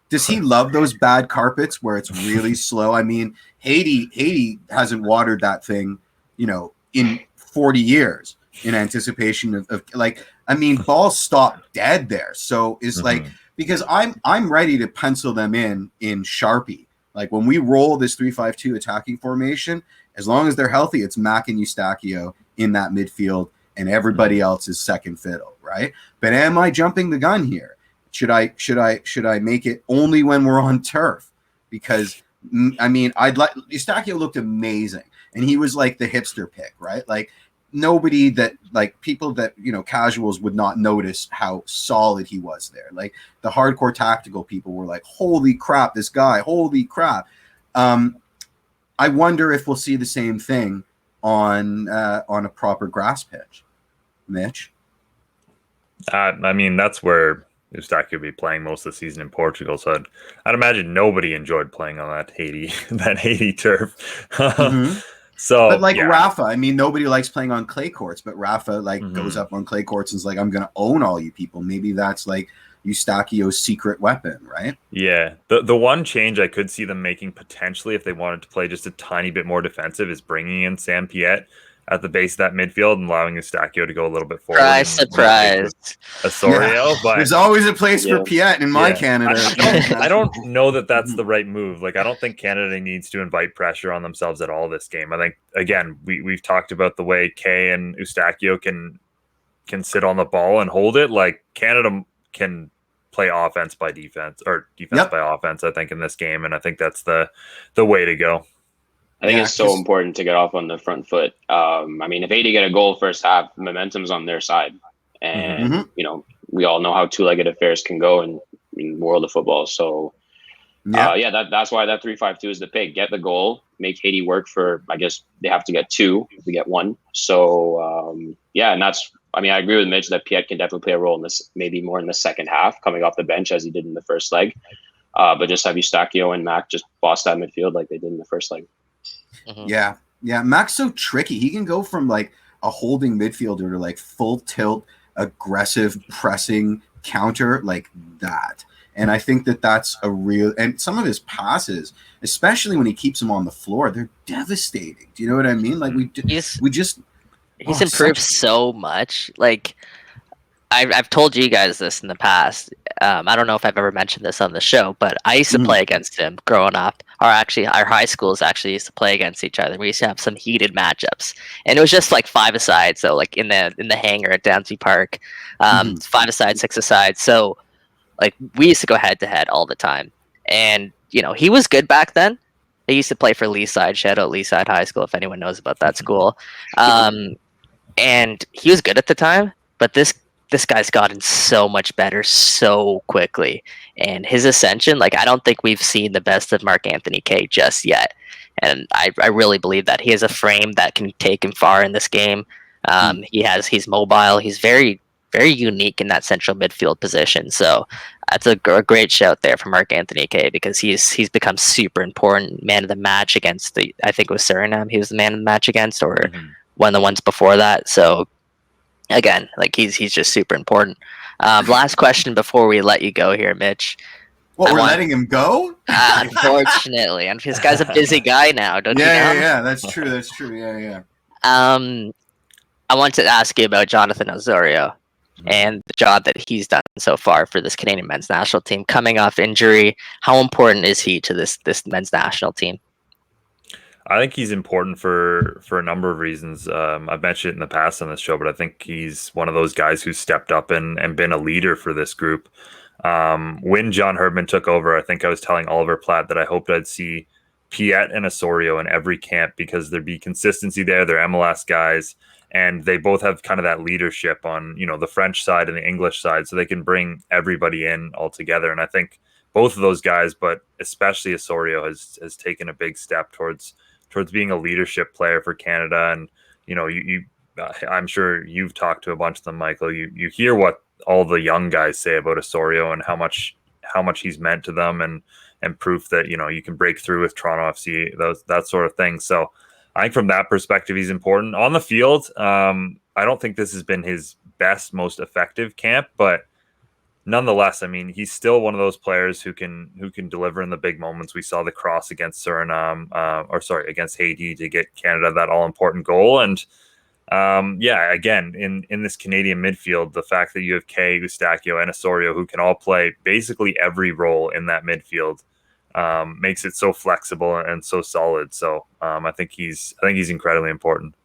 S2: Does he love those bad carpets where it's really slow? I mean, Haiti hasn't watered that thing, in 40 years in anticipation of like, I mean, balls stop dead there. So it's like, because I'm ready to pencil them in Sharpie. Like when we roll this 3-5-2 attacking formation, as long as they're healthy, it's Mac and Eustachio in that midfield and everybody else is second fiddle, right? But am I jumping the gun here? Should I make it only when we're on turf? Because I mean, Eustachio looked amazing, and he was like the hipster pick, right? Like nobody that like people that casuals would not notice how solid he was there. Like the hardcore tactical people were like, "Holy crap, this guy! Holy crap!" I wonder if we'll see the same thing on a proper grass pitch, Mitch.
S4: I mean, that's where Eustachio would be playing most of the season in Portugal. So I'd imagine nobody enjoyed playing on that Haiti turf. So,
S2: but like Rafa, I mean, nobody likes playing on clay courts, but Rafa goes up on clay courts and is like, "I'm going to own all you people." Maybe that's like Eustachio's secret weapon, right?
S4: Yeah. The one change I could see them making potentially if they wanted to play just a tiny bit more defensive is bringing in Sam Piet at the base of that midfield and allowing Eustachio to go a little bit forward.
S1: Surprise.
S4: Ozario, but
S2: there's always a place for Piet in my Canada.
S4: I don't know that that's the right move. Like, I don't think Canada needs to invite pressure on themselves at all this game. I think, again, we've talked about the way Kay and Eustachio can sit on the ball and hold it. Like, Canada can play offense by defense or defense by offense, I think, in this game. And I think that's the way to go.
S3: I think it's so important to get off on the front foot. I mean, if Haiti get a goal first half, momentum's on their side. And, we all know how two-legged affairs can go in the world of football. So, that's why that 3-5-2 is the pick. Get the goal, make Haiti work for, I guess they have to get two if we get one. So, and that's, I mean, I agree with Mitch that Piet can definitely play a role in this, maybe more in the second half, coming off the bench as he did in the first leg. But just have Eustachio and Mac just boss that midfield like they did in the first leg.
S2: Yeah. Mac's so tricky. He can go from like a holding midfielder to like full tilt, aggressive pressing counter like that. And I think that's a real, and some of his passes, especially when he keeps them on the floor, they're devastating. Do you know what I mean? Like he's
S1: improved so much. Like I've told you guys this in the past. I don't know if I've ever mentioned this on the show, but I used to play against him growing up. Or actually, our high schools actually used to play against each other. We used to have some heated matchups, and it was just like 5-a-side. So like in the hangar at Downsview Park, 5-a-side, 6-a-side. So like we used to go head to head all the time, and he was good back then. He used to play for Leaside. Shout out Leaside High School if anyone knows about that school. And he was good at the time, but this guy's gotten so much better so quickly. And his ascension, like I don't think we've seen the best of Mark Anthony K just yet. And I really believe that he has a frame that can take him far in this game. He's mobile. He's very, very unique in that central midfield position. So that's a great shout there for Mark Anthony K, because he's become super important. Man of the match against I think it was Suriname. He was the man of the match against, or one of the ones before that. So again, like he's just super important. Last question before we let you go here, Mitch.
S2: Well, we're letting him go?
S1: Unfortunately, and this guy's a busy guy now, don't you know?
S2: Yeah, that's true. That's true. Yeah.
S1: I want to ask you about Jonathan Ozario and the job that he's done so far for this Canadian men's national team, coming off injury. How important is he to this men's national team?
S4: I think he's important for a number of reasons. I've mentioned it in the past on this show, but I think he's one of those guys who stepped up and been a leader for this group. When John Herdman took over, I think I was telling Oliver Platt that I hoped I'd see Piet and Ozario in every camp, because there'd be consistency there. They're MLS guys, and they both have kind of that leadership on, the French side and the English side, so they can bring everybody in all together. And I think both of those guys, but especially Ozario, has taken a big step towards being a leadership player for Canada. And I'm sure you've talked to a bunch of them, Michael. You hear what all the young guys say about Ozario and how much he's meant to them, and proof that you can break through with Toronto FC, that sort of thing. So I think from that perspective, he's important. On the field, I don't think this has been his best, most effective camp, but nonetheless, I mean, he's still one of those players who can deliver in the big moments. We saw the cross against against Haiti to get Canada that all important goal. And again, in this Canadian midfield, the fact that you have Kay, Eustachio, and Ozario who can all play basically every role in that midfield makes it so flexible and so solid. So I think he's incredibly important.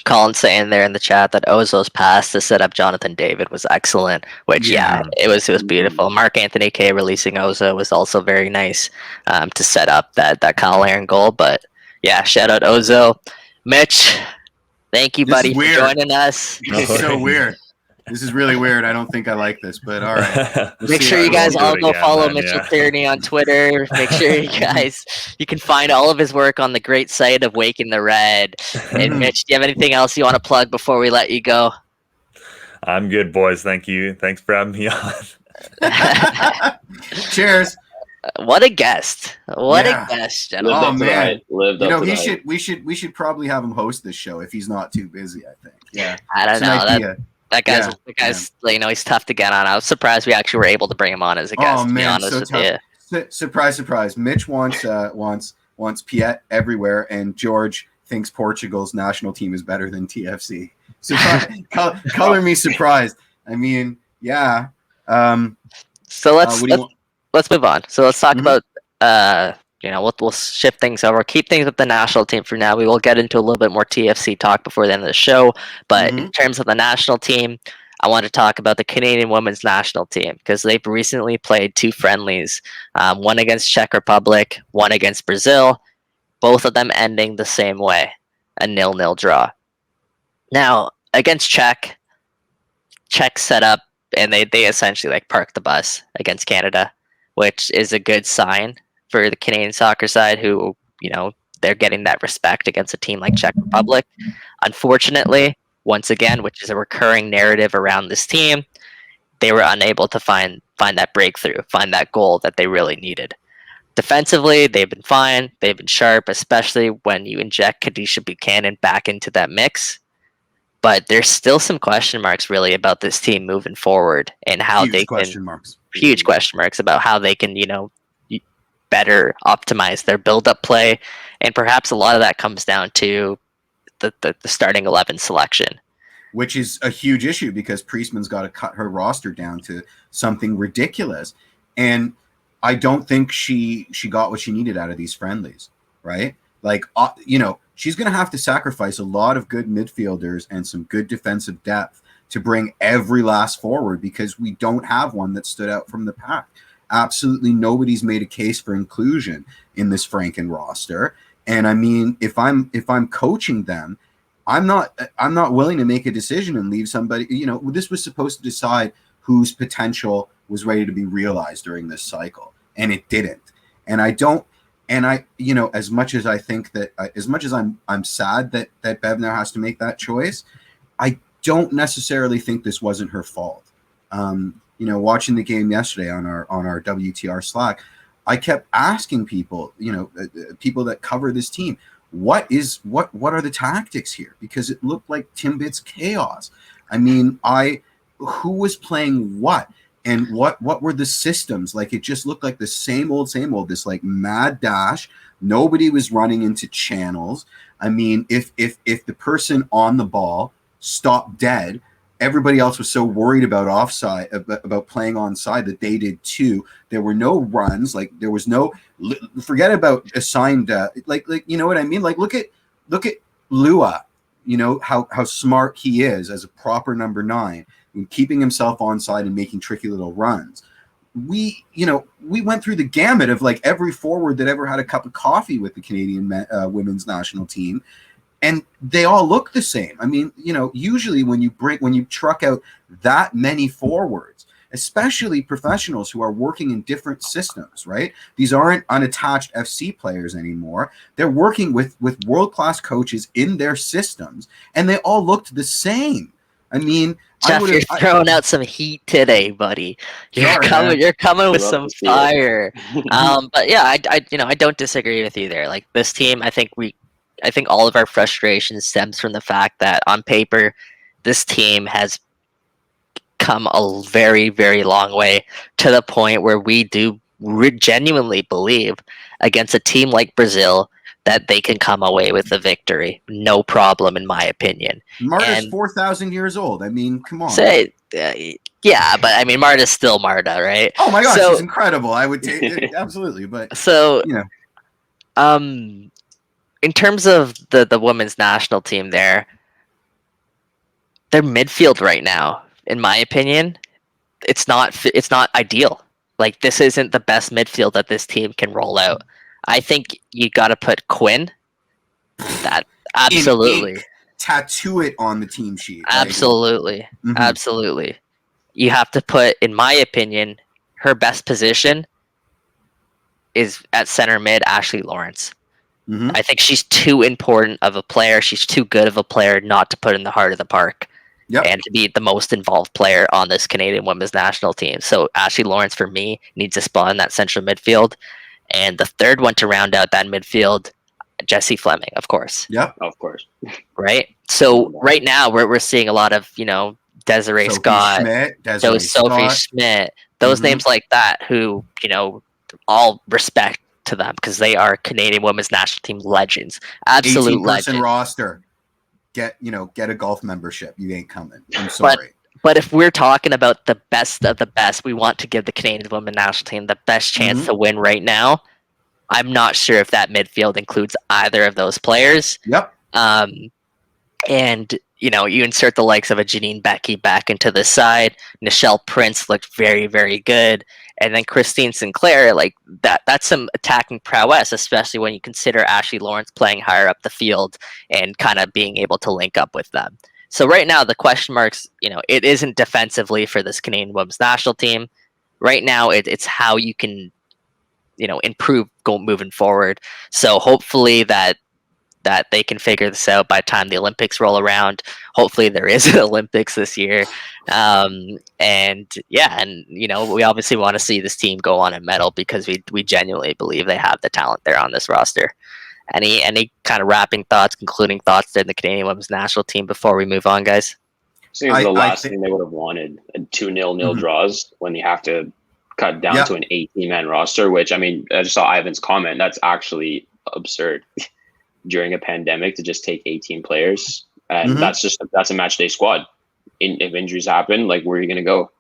S1: Colin saying there in the chat that Ozo's pass to set up Jonathan David was excellent, which it was beautiful. Mark Anthony K releasing Ozo was also very nice to set up that Kyle Aaron goal. But yeah, shout out Ozo. Mitch, thank you, buddy, for joining us.
S2: This is so weird. This is really weird. I don't think I like this, but all right.
S1: Make sure you guys all go follow Mitchell Tierny on Twitter. Make sure you can find all of his work on the great site of Waking the Red. And Mitch, do you have anything else you want to plug before we let you go?
S4: I'm good, boys. Thank you. Thanks for having me on.
S2: Cheers.
S1: What a guest! What a guest!
S2: Oh man, we should probably have him host this show if he's not too busy. I think. Yeah,
S1: I don't know. That guy's he's tough to get on. I was surprised we actually were able to bring him on as a guest.
S2: Oh man, so tough. Surprise! Mitch wants Piet everywhere, and George thinks Portugal's national team is better than TFC. Color me surprised. I mean, yeah.
S1: So let's move on. So let's talk about we'll shift things over, keep things with the national team for now. We will get into a little bit more TFC talk before the end of the show. But in terms of the national team, I want to talk about the Canadian women's national team, because they've recently played 2 friendlies, one against Czech Republic, one against Brazil, both of them ending the same way, a 0-0 draw. Now, against Czech set up, and they essentially parked the bus against Canada, which is a good sign for the Canadian soccer side, who, they're getting that respect against a team like Czech Republic. Unfortunately, once again, which is a recurring narrative around this team, they were unable to find that breakthrough, find that goal that they really needed. Defensively, they've been fine. They've been sharp, especially when you inject Khadisha Buchanan back into that mix. But there's still some question marks really about this team moving forward, and how huge question marks about how they can, better optimize their build-up play. And perhaps a lot of that comes down to the starting 11 selection,
S2: which is a huge issue, because Priestman's got to cut her roster down to something ridiculous. And I don't think she got what she needed out of these friendlies, right? She's going to have to sacrifice a lot of good midfielders and some good defensive depth to bring every last forward, because we don't have one that stood out from the pack. absolutely nobody's made a case for inclusion in this Franken roster. And I mean, if I'm coaching them, I'm not willing to make a decision and leave somebody. You know, this was supposed to decide whose potential was ready to be realized during this cycle, and it didn't. And I don't. And I, you know, as much as I think that, as much as I'm sad that Bev now has to make that choice, I don't necessarily think this wasn't her fault. You know, watching the game yesterday on our WTR Slack, I kept asking people, you know, people that cover this team, what are the tactics here? Because it looked like Timbit's chaos. I mean, who was playing what? And what were the systems? Like, it just looked like the same old, this like mad dash. Nobody was running into channels. I mean, if the person on the ball stopped dead, everybody else was so worried about offside, about playing onside, that they did too. There were no runs. Like, there was no, forget about assigned, like you know what I mean? Like, look at Lua, you know, how smart he is as a proper number 9. Keeping himself onside and making tricky little runs. We went through the gamut of like every forward that ever had a cup of coffee with the Canadian women's national team, and they all look the same. I mean, you know, usually when you truck out that many forwards, especially professionals who are working in different systems, right? These aren't unattached FC players anymore. They're working with world-class coaches in their systems, and they all looked the same. I mean,
S1: Jeff, you're throwing out some heat today, buddy. You're coming with some fire. But yeah, I don't disagree with you there. Like, this team, I think all of our frustration stems from the fact that on paper, this team has come a very, very long way, to the point where we do genuinely believe against a team like Brazil that they can come away with a victory, no problem, in my opinion.
S2: Marta's 4,000 years old. I mean, come on.
S1: Yeah, but I mean, Marta's still Marta, right?
S2: Oh my gosh, she's incredible. I would take it absolutely, but
S1: so
S2: you know,
S1: in terms of the women's national team, their midfield right now, in my opinion, it's not ideal. Like, this isn't the best midfield that this team can roll out. I think you got to put Quinn. That absolutely
S2: tattoo it on the team sheet.
S1: Absolutely, absolutely. You have to put, in my opinion, her best position is at center mid, Ashley Lawrence. I think she's too important of a player. She's too good of a player not to put in the heart of the park. Yep. And to be the most involved player on this Canadian women's national team. So Ashley Lawrence, for me, needs a spot in that central midfield. And the third one to round out that midfield, Jessie Fleming, of course.
S2: Yep,
S3: of course.
S1: Right? So right now we're seeing a lot of, you know, Desiree Scott, Sophie Schmidt, those names like that, who, you know, all respect to them because they are Canadian women's national team legends. Absolute legends.
S2: Roster. Get a golf membership. You ain't coming. I'm sorry.
S1: But if we're talking about the best of the best, we want to give the Canadian women's national team the best chance to win right now. I'm not sure if that midfield includes either of those players.
S2: Yep.
S1: And, you know, you insert the likes of a Janine Becky back into the side. Nichelle Prince looked very, very good. And then Christine Sinclair, like that's some attacking prowess, especially when you consider Ashley Lawrence playing higher up the field and kind of being able to link up with them. So right now, the question marks, you know, it isn't defensively for this Canadian women's national team. Right now, it's how you can, you know, improve moving forward. So hopefully that they can figure this out by the time the Olympics roll around. Hopefully there is an Olympics this year. And you know, we obviously want to see this team go on and medal because we genuinely believe they have the talent there on this roster. Any kind of wrapping thoughts, concluding thoughts in the Canadian women's national team before we move on, guys?
S3: Seems the last thing they would have wanted, 2-0 draws when you have to cut down to an 18-man roster, which, I mean, I just saw Ivan's comment. That's actually absurd. During a pandemic to just take 18 players, and that's a match day squad. If injuries happen, like, where are you going to go?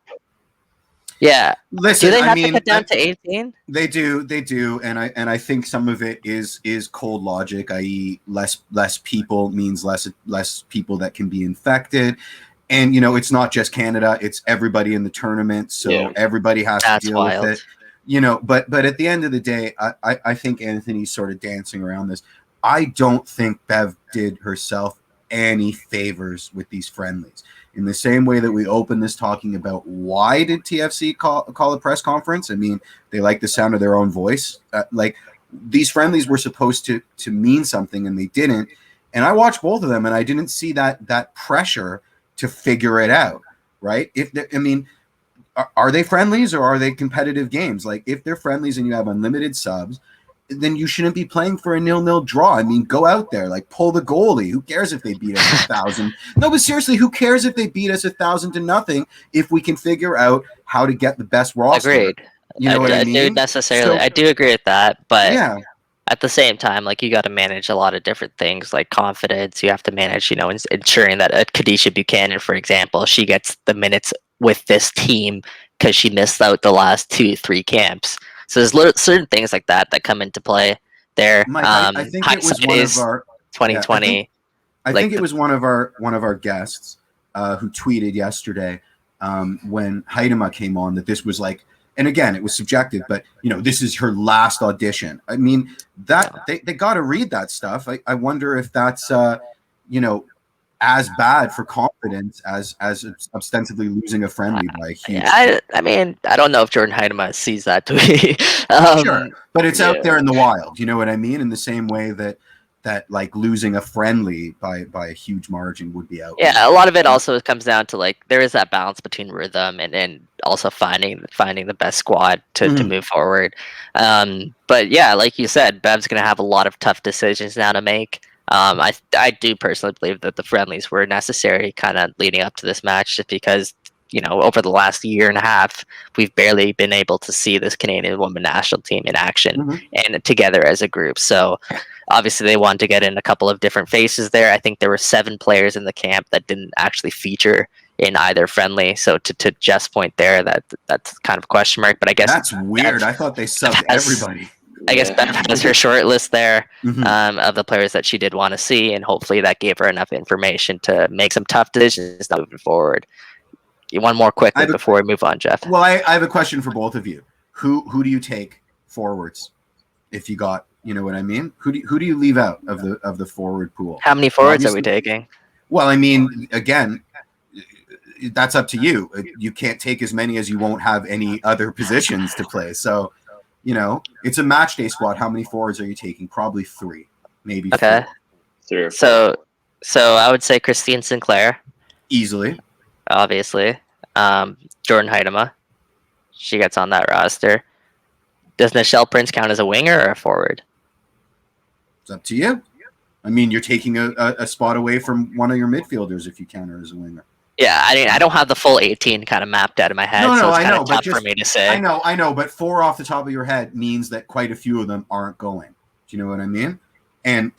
S1: Yeah,
S2: listen.
S1: Do they have to cut down to 18?
S2: They do, and I think some of it is cold logic, i.e., less people means less people that can be infected, and you know, it's not just Canada; it's everybody in the tournament, so everybody has to deal with it. But at the end of the day, I think Anthony's sort of dancing around this. I don't think Bev did herself any favors with these friendlies. In the same way that we opened this talking about why did TFC call a press conference? I mean, they like the sound of their own voice. These friendlies were supposed to mean something, and they didn't. And I watched both of them, and I didn't see that pressure to figure it out, right? Are they friendlies or are they competitive games? Like, if they're friendlies and you have unlimited subs, then you shouldn't be playing for a 0-0 draw. I mean, go out there, like, pull the goalie. Who cares if they beat us 1,000? No, but seriously, who cares if they beat us 1,000-0 if we can figure out how to get the best roster?
S1: Agreed.
S2: You know what I mean?
S1: I do agree with that, but
S2: yeah.
S1: At the same time, like, you got to manage a lot of different things, like confidence. You have to manage, ensuring that Kadisha Buchanan, for example, she gets the minutes with this team because she missed out the last 2-3 camps. So there's certain things like that come into play there.
S2: Mike, I think it was one of our
S1: 2020.
S2: I think it was one of our guests who tweeted yesterday when Haidema came on that this was like. And again, it was subjective, but this is her last audition. I mean, they got to read that stuff. I wonder if that's as bad for confidence as ostensibly losing a friendly by a huge.
S1: I mean, I don't know if Jordan Haidema sees that tweet.
S2: Sure, but it's out there in the wild. You know what I mean? In the same way that like losing a friendly by a huge margin would be out.
S1: Yeah, a lot of it also comes down to, like, there is that balance between rhythm and also finding the best squad to move forward. But yeah, like you said, Bev's going to have a lot of tough decisions now to make. I do personally believe that the friendlies were necessary kind of leading up to this match, just because over the last year and a half, we've barely been able to see this Canadian women national team in action and together as a group. So obviously they wanted to get in a couple of different faces there. I think there were 7 players in the camp that didn't actually feature in either friendly. So to Jeff's point there, that's kind of a question mark. But I guess
S2: that's weird. I thought they subbed everybody.
S1: I guess Beth has her short list there of the players that she did want to see, and hopefully that gave her enough information to make some tough decisions moving forward. One more quickly before we move on, Jeff.
S2: Well, I have a question for both of you. Who do you take forwards? If you got, you know what I mean? Who do you leave out of the forward pool?
S1: How many forwards are we taking?
S2: Well, I mean, again, that's up to you. You can't take as many as you won't have any other positions to play. So, it's a match day squad. How many forwards are you taking? Probably 3, maybe 4.
S3: 3 or 4.
S1: So I would say Christine Sinclair.
S2: Easily.
S1: Obviously. Jordan Haidema. She gets on that roster. Does Nichelle Prince count as a winger or a forward?
S2: It's up to you. I mean, you're taking a spot away from one of your midfielders if you count her as a winger.
S1: Yeah, I mean, I don't have the full 18 kind of mapped out in my head, so it's kind of tough for me to say.
S2: I know, but 4 off the top of your head means that quite a few of them aren't going. Do you know what I mean? And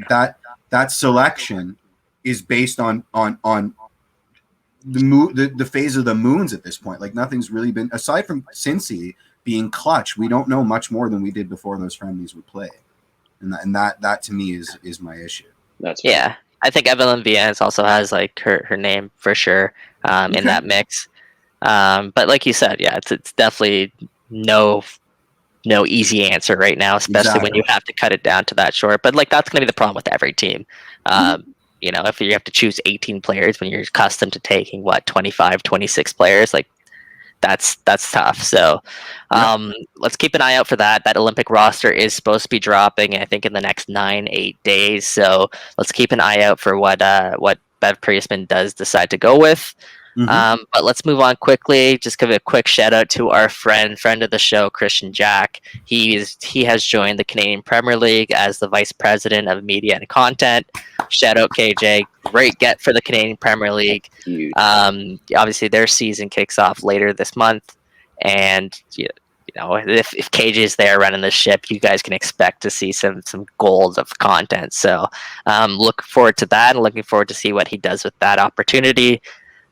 S2: that selection is based on the phase of the moons at this point. Like, nothing's really been, aside from Cincy being clutch, we don't know much more than we did before those friendlies would play. And that to me is my issue.
S1: Yeah. I think Evelyn Viens also has, like, her name for sure in that mix. But like you said, yeah, it's definitely no easy answer right now, especially when you have to cut it down to that short. But, like, that's going to be the problem with every team. If you have to choose 18 players when you're accustomed to taking 25, 26 players, like, that's tough. So let's keep an eye out for that. That Olympic roster is supposed to be dropping, I think, in the next 9-8 days. So let's keep an eye out for what Bev Priestman does decide to go with. But let's move on quickly. Just give a quick shout out to our friend of the show, Christian Jack. He has joined the Canadian Premier League as the Vice President of Media and Content. Shout out KJ, great get for the Canadian Premier League. Obviously their season kicks off later this month, and if KJ is there running the ship, you guys can expect to see some gold of content. So look forward to that, and looking forward to see what he does with that opportunity.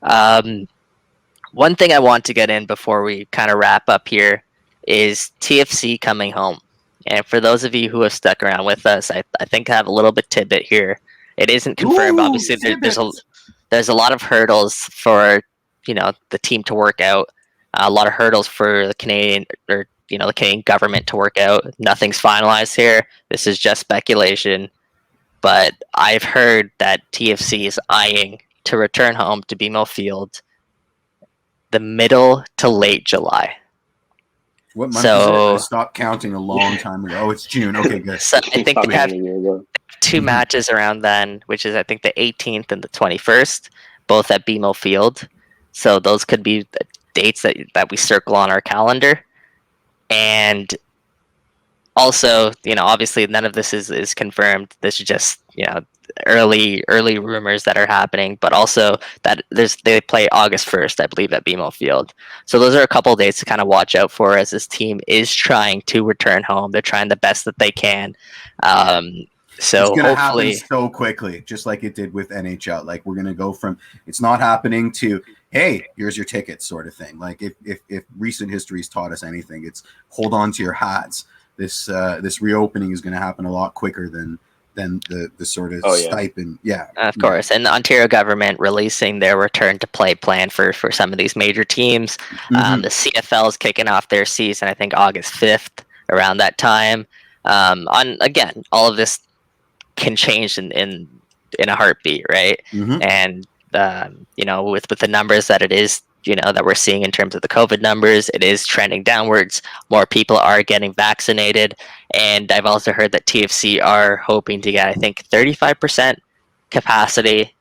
S1: One thing I want to get in before we kind of wrap up here is TFC Coming Home. And for those of you who have stuck around with us, I think I have a little bit tidbit here. It isn't confirmed. Obviously, there's a lot of hurdles for the team to work out. A lot of hurdles for the Canadian or the Canadian government to work out. Nothing's finalized here. This is just speculation. But I've heard that TFC is eyeing to return home to BMO Field the middle to late July.
S2: What month is it? I stopped counting a long time ago. Oh, it's June. Okay, good.
S1: So I think they have two matches around then, which is I think the 18th and the 21st, both at BMO Field. So those could be the dates that we circle on our calendar. And also, obviously none of this is confirmed. This is just, early rumors that are happening, but also that they play August 1st, I believe, at BMO Field. So those are a couple of dates to kind of watch out for as this team is trying to return home. They're trying the best that they can. So
S2: it's going to
S1: hopefully
S2: happen so quickly, just like it did with NHL. Like we're going to go from it's not happening to, hey, here's your tickets sort of thing. Like if recent history's taught us anything, it's hold on to your hats. This reopening is going to happen a lot quicker than the sort of stipend. Yeah,
S1: of course. And the Ontario government releasing their return to play plan for some of these major teams. The CFL is kicking off their season, I think August 5th, around that time. Again, all of this can change in a heartbeat, right? And with the numbers that it is, that we're seeing in terms of the COVID numbers, it is trending downwards. More people are getting vaccinated. And I've also heard that TFC are hoping to get, I think, 35% capacity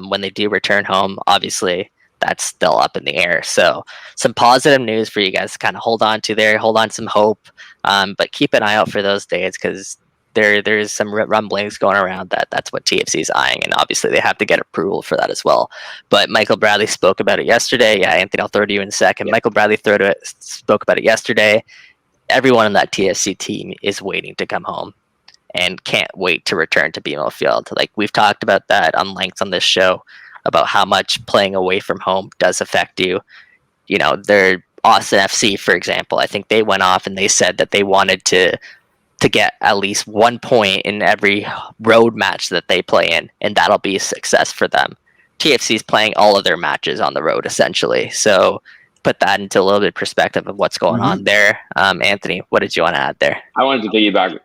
S1: when they do return home. Obviously, that's still up in the air. So some positive news for you guys to kind of hold on to there, hold on some hope. But keep an eye out for those days because there's some rumblings going around that's what TFC is eyeing, and obviously they have to get approval for that as well. But Michael Bradley spoke about it yesterday. Yeah, Anthony, I'll throw to you in a second. Michael Bradley spoke about it yesterday. Everyone in that TFC team is waiting to come home and can't wait to return to BMO Field. Like we've talked about that on length on this show about how much playing away from home does affect you. Their Austin FC, for example, I think they went off and they said that they wanted to get at least 1 point in every road match that they play in, and that'll be a success for them. TFC is playing all of their matches on the road, essentially. So put that into a little bit of perspective of what's going on there. Anthony, what did you want to add there?
S3: I wanted to piggyback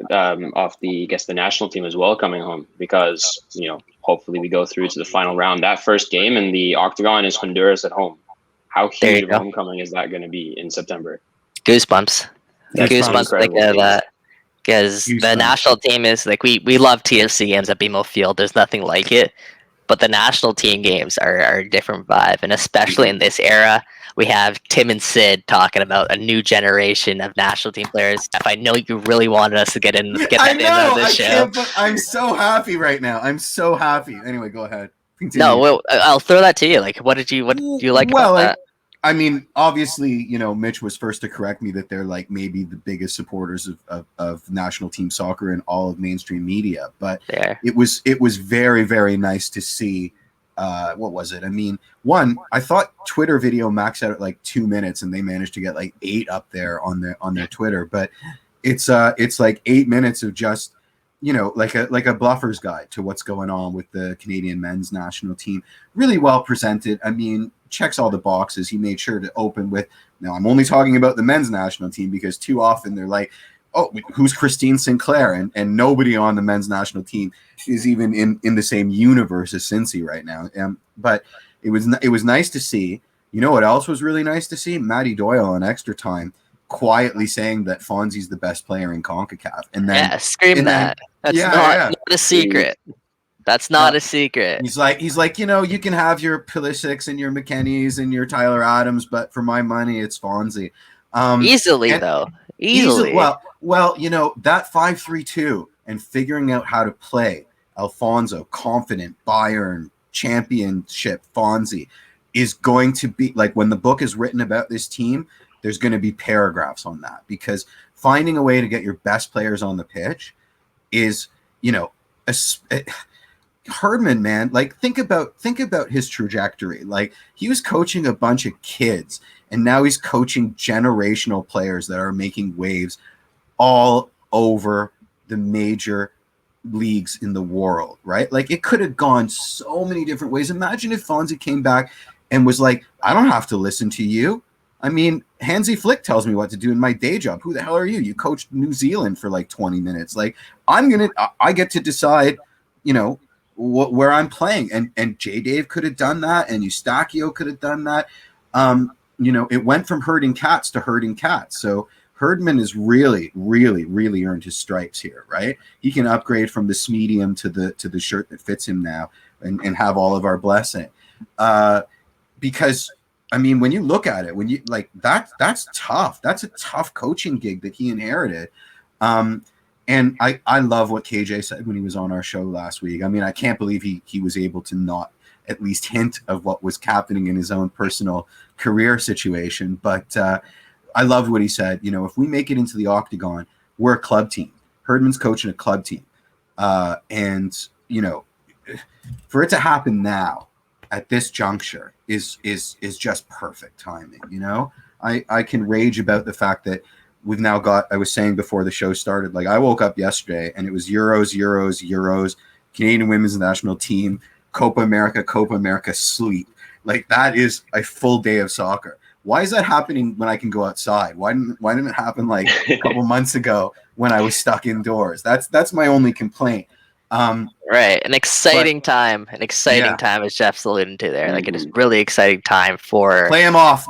S3: off the national team as well coming home because, hopefully we go through to the final round. That first game in the Octagon is Honduras at home. How huge of a homecoming is that going to be in September?
S1: Goosebumps. Goosebumps like that. Because the national team is like we love TFC games at BMO Field. There's nothing like it, but the national team games are a different vibe, and especially in this era, we have Tim and Sid talking about a new generation of national team players. If I know you really wanted us to get that in on this show,
S2: I'm so happy right now. I'm so happy. Anyway, go ahead. Continue.
S1: No, well, I'll throw that to you. Like, what did you like about that?
S2: I mean, obviously, Mitch was first to correct me that they're like maybe the biggest supporters of national team soccer in all of mainstream media. But it was very, very nice to see. What was it? I mean, I thought Twitter video maxed out at like 2 minutes, and they managed to get like 8 up there on their Twitter. But it's like 8 minutes of just like a bluffer's guide to what's going on with the Canadian men's national team. Really well presented. I mean, checks all the boxes. He made sure to open with, now I'm only talking about the men's national team because too often they're like, oh, who's Christine Sinclair? And nobody on the men's national team is even in the same universe as Cincy right now. But it was nice to see. You know what else was really nice to see? Matty Doyle on Extra Time quietly saying that Fonzie's the best player in CONCACAF. And then
S1: scream that. That's not a secret. That's not a secret.
S2: He's like, you can have your Pulisics and your McKennies and your Tyler Adams, but for my money, it's Fonzie.
S1: Easily.
S2: Well, that 5-3-2 and figuring out how to play Alfonso, confident, Bayern, championship, Fonzie is going to be like when the book is written about this team, there's going to be paragraphs on that because finding a way to get your best players on the pitch is, Herdman, man, like think about his trajectory. Like he was coaching a bunch of kids and now he's coaching generational players that are making waves all over the major leagues in the world, right? Like it could have gone so many different ways. Imagine if Fonzie came back and was like, I don't have to listen to you. I mean, Hansi Flick tells me what to do in my day job. Who the hell are you? You coached New Zealand for like 20 minutes. Like I get to decide, where I'm playing. And J Dave could have done that, and Eustachio could have done that. It went from herding cats to herding cats. So Herdman has really, really, really earned his stripes here, right? He can upgrade from this medium to the shirt that fits him now and have all of our blessing. Because I mean, when you look at it, when you like that's tough. That's a tough coaching gig that he inherited. And I love what KJ said when he was on our show last week. I mean, I can't believe he was able to not at least hint of what was happening in his own personal career situation. But I loved what he said. If we make it into the octagon, we're a club team. Herdman's coaching a club team. And for it to happen now at this juncture is just perfect timing. I can rage about the fact that we've now got, I was saying before the show started, like I woke up yesterday and it was Euros, Canadian women's national team, Copa America, sleep. Like that is a full day of soccer. Why is that happening when I can go outside? Why didn't it happen like a couple months ago when I was stuck indoors? That's my only complaint.
S1: Right, an exciting time, as Jeff's alluding to there. Like it is really exciting time for
S2: play him off,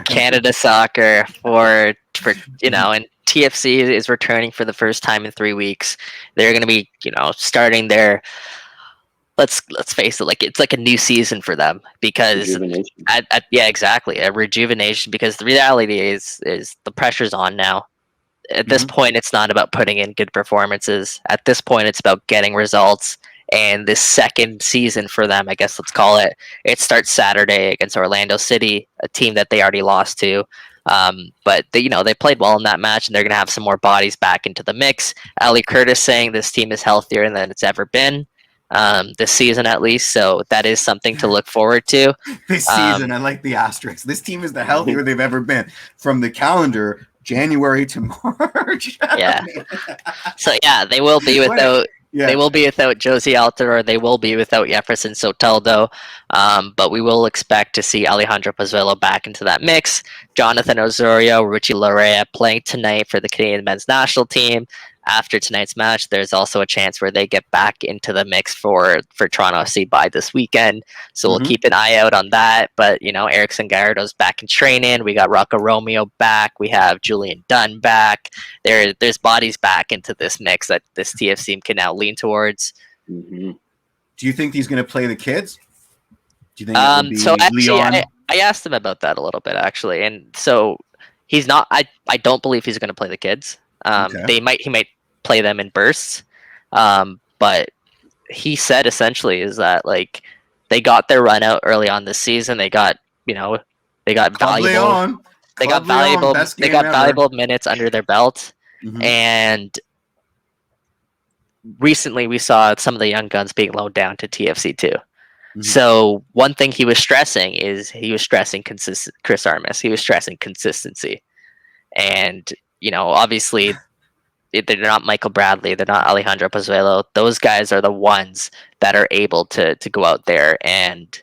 S1: Canada soccer for and TFC is returning for the first time in 3 weeks. They're going to be starting their. Let's face it, like it's like a new season for them because exactly, a rejuvenation, because the reality is the pressure's on now. At this point, it's not about putting in good performances. At this point, it's about getting results. And this second season for them, I guess let's call it, it starts Saturday against Orlando City, a team that they already lost to. But they played well in that match, and they're going to have some more bodies back into the mix. Ali Curtis saying this team is healthier than it's ever been. This season at least, so that is something to look forward to.
S2: This season, I like the asterisk. This team is the healthier they've ever been from the calendar, January to March.
S1: Yeah. So they will be without. They will be without Jozy Altidore. They will be without Jefferson Soteldo. But we will expect to see Alejandro Pozuelo back into that mix. Jonathan Ozario, Richie Larea playing tonight for the Canadian men's national team. After tonight's match, there's also a chance where they get back into the mix for Toronto FC by this weekend. So we'll keep an eye out on that. But, Erickson Gallardo's back in training. We got Rocco Romeo back. We have Julian Dunn back. There's bodies back into this mix that this TFC team can now lean towards.
S2: Do you think he's going to play the kids? Do you think
S1: so actually, I asked him about that a little bit, actually. And so he's not – I don't believe he's going to play the kids. He might play them in bursts, but he said essentially is that like they got their run out early on this season. They got valuable minutes under their belt, and recently we saw some of the young guns being loaned down to TFC too. So one thing he was stressing is Chris Armas. He was stressing consistency, and obviously. They're not Michael Bradley. They're not Alejandro Pozuelo. Those guys are the ones that are able to go out there and,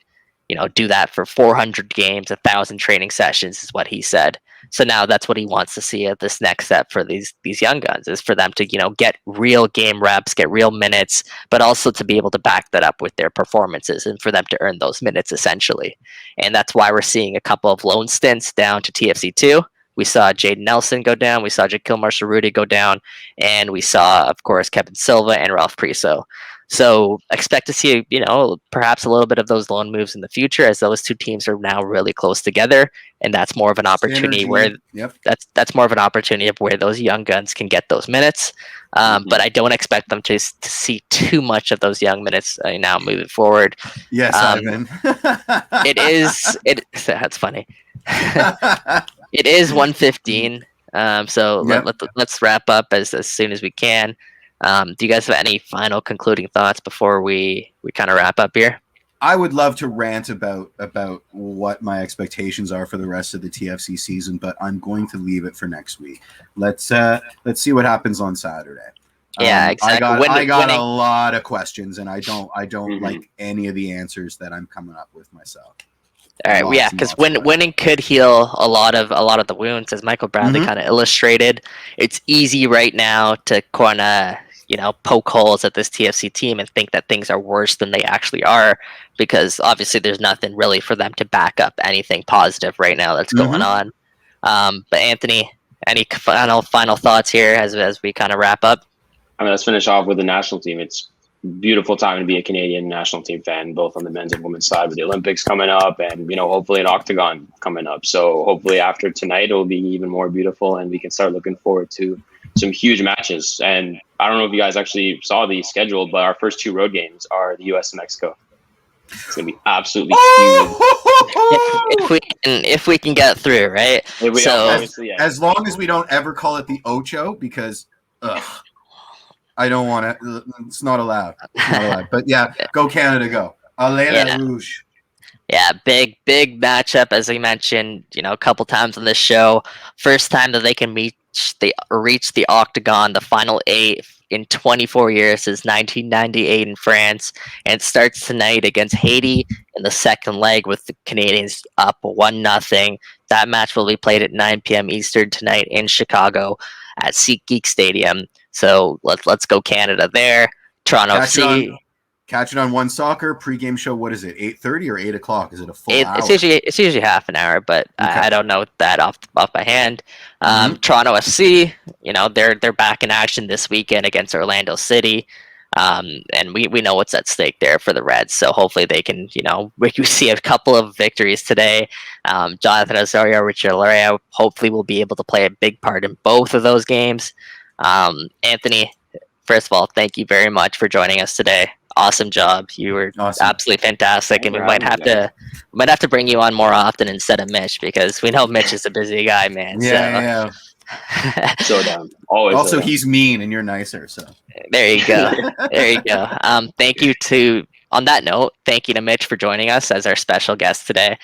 S1: do that for 400 games, 1,000 training sessions is what he said. So now that's what he wants to see at this next step for these young guns is for them to, get real game reps, get real minutes, but also to be able to back that up with their performances and for them to earn those minutes essentially. And that's why we're seeing a couple of loan stints down to TFC2. We saw Jaden Nelson go down. We saw Jakil Marshall-Rudy go down. And we saw, of course, Kevin Silva and Ralph Priso. So expect to see, perhaps a little bit of those loan moves in the future as those two teams are now really close together. And that's more of an opportunity that's more of an opportunity of where those young guns can get those minutes. But I don't expect them to see too much of those young minutes now moving forward.
S2: Yes, Ivan.
S1: That's funny. It is 1:15, so let's wrap up as soon as we can. Do you guys have any final concluding thoughts before we kind of wrap up here?
S2: I would love to rant about what my expectations are for the rest of the TFC season, but I'm going to leave it for next week. Let's see what happens on Saturday.
S1: Yeah, exactly.
S2: I got a lot of questions, and I don't like any of the answers that I'm coming up with myself.
S1: All right, yeah, because winning could heal a lot of the wounds, as Michael Bradley kind of illustrated. It's easy right now to kind of poke holes at this TFC team and think that things are worse than they actually are, because obviously there's nothing really for them to back up anything positive right now that's going on. But Anthony, any final thoughts here as we kind of wrap up?
S3: I mean, let's finish off with the national team. It's beautiful time to be a Canadian national team fan, both on the men's and women's side, with the Olympics coming up and, hopefully an octagon coming up. So hopefully after tonight, it'll be even more beautiful and we can start looking forward to some huge matches. And I don't know if you guys actually saw the schedule, but our first 2 road games are the US and Mexico. It's going to be absolutely huge.
S1: If we can get through, right?
S2: As long as we don't ever call it the Ocho, because I don't want it. It's not allowed. But yeah, go Canada, go. Allez Rouge.
S1: Yeah, big matchup, as we mentioned, a couple times on this show. First time that they can reach the octagon, the final 8 in 24 years since 1998 in France, and it starts tonight against Haiti in the second leg with the Canadians up 1-0. That match will be played at 9 p.m. Eastern tonight in Chicago at SeatGeek Stadium. So let's go Canada there. Toronto FC.
S2: Catch it on One Soccer pregame show. What is it? 8:30 or 8 o'clock? Is it a full hour?
S1: It's usually half an hour, but okay. I don't know that off by hand. Toronto FC. They're back in action this weekend against Orlando City, and we know what's at stake there for the Reds. So hopefully they can we see a couple of victories today. Jonathan Ozario, Richard Lorea hopefully will be able to play a big part in both of those games. Anthony, first of all, thank you very much for joining us today. Awesome job. You were absolutely fantastic, and we might have to bring you on more often instead of Mitch, because we know Mitch is a busy guy, man.
S2: Yeah.
S3: So down. Always.
S2: Also, he's mean, and you're nicer. So
S1: there you go. Thank you on that note, thank you to Mitch for joining us as our special guest today.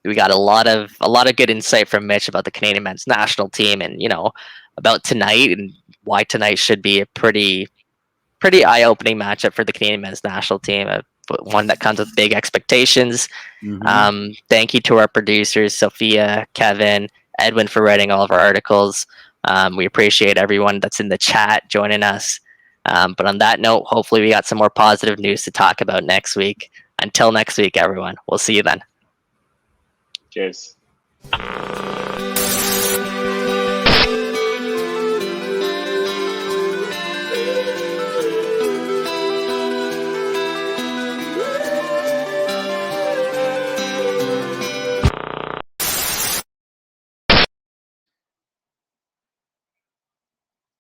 S1: We got a lot of good insight from Mitch about the Canadian men's national team, and about tonight and why tonight should be a pretty eye-opening matchup for the Canadian men's national team, one that comes with big expectations. Thank you to our producers, Sophia, Kevin, Edwin, for writing all of our articles. We appreciate everyone that's in the chat joining us. But on that note, hopefully we got some more positive news to talk about next week. Until next week, everyone, we'll see you then.
S3: Cheers.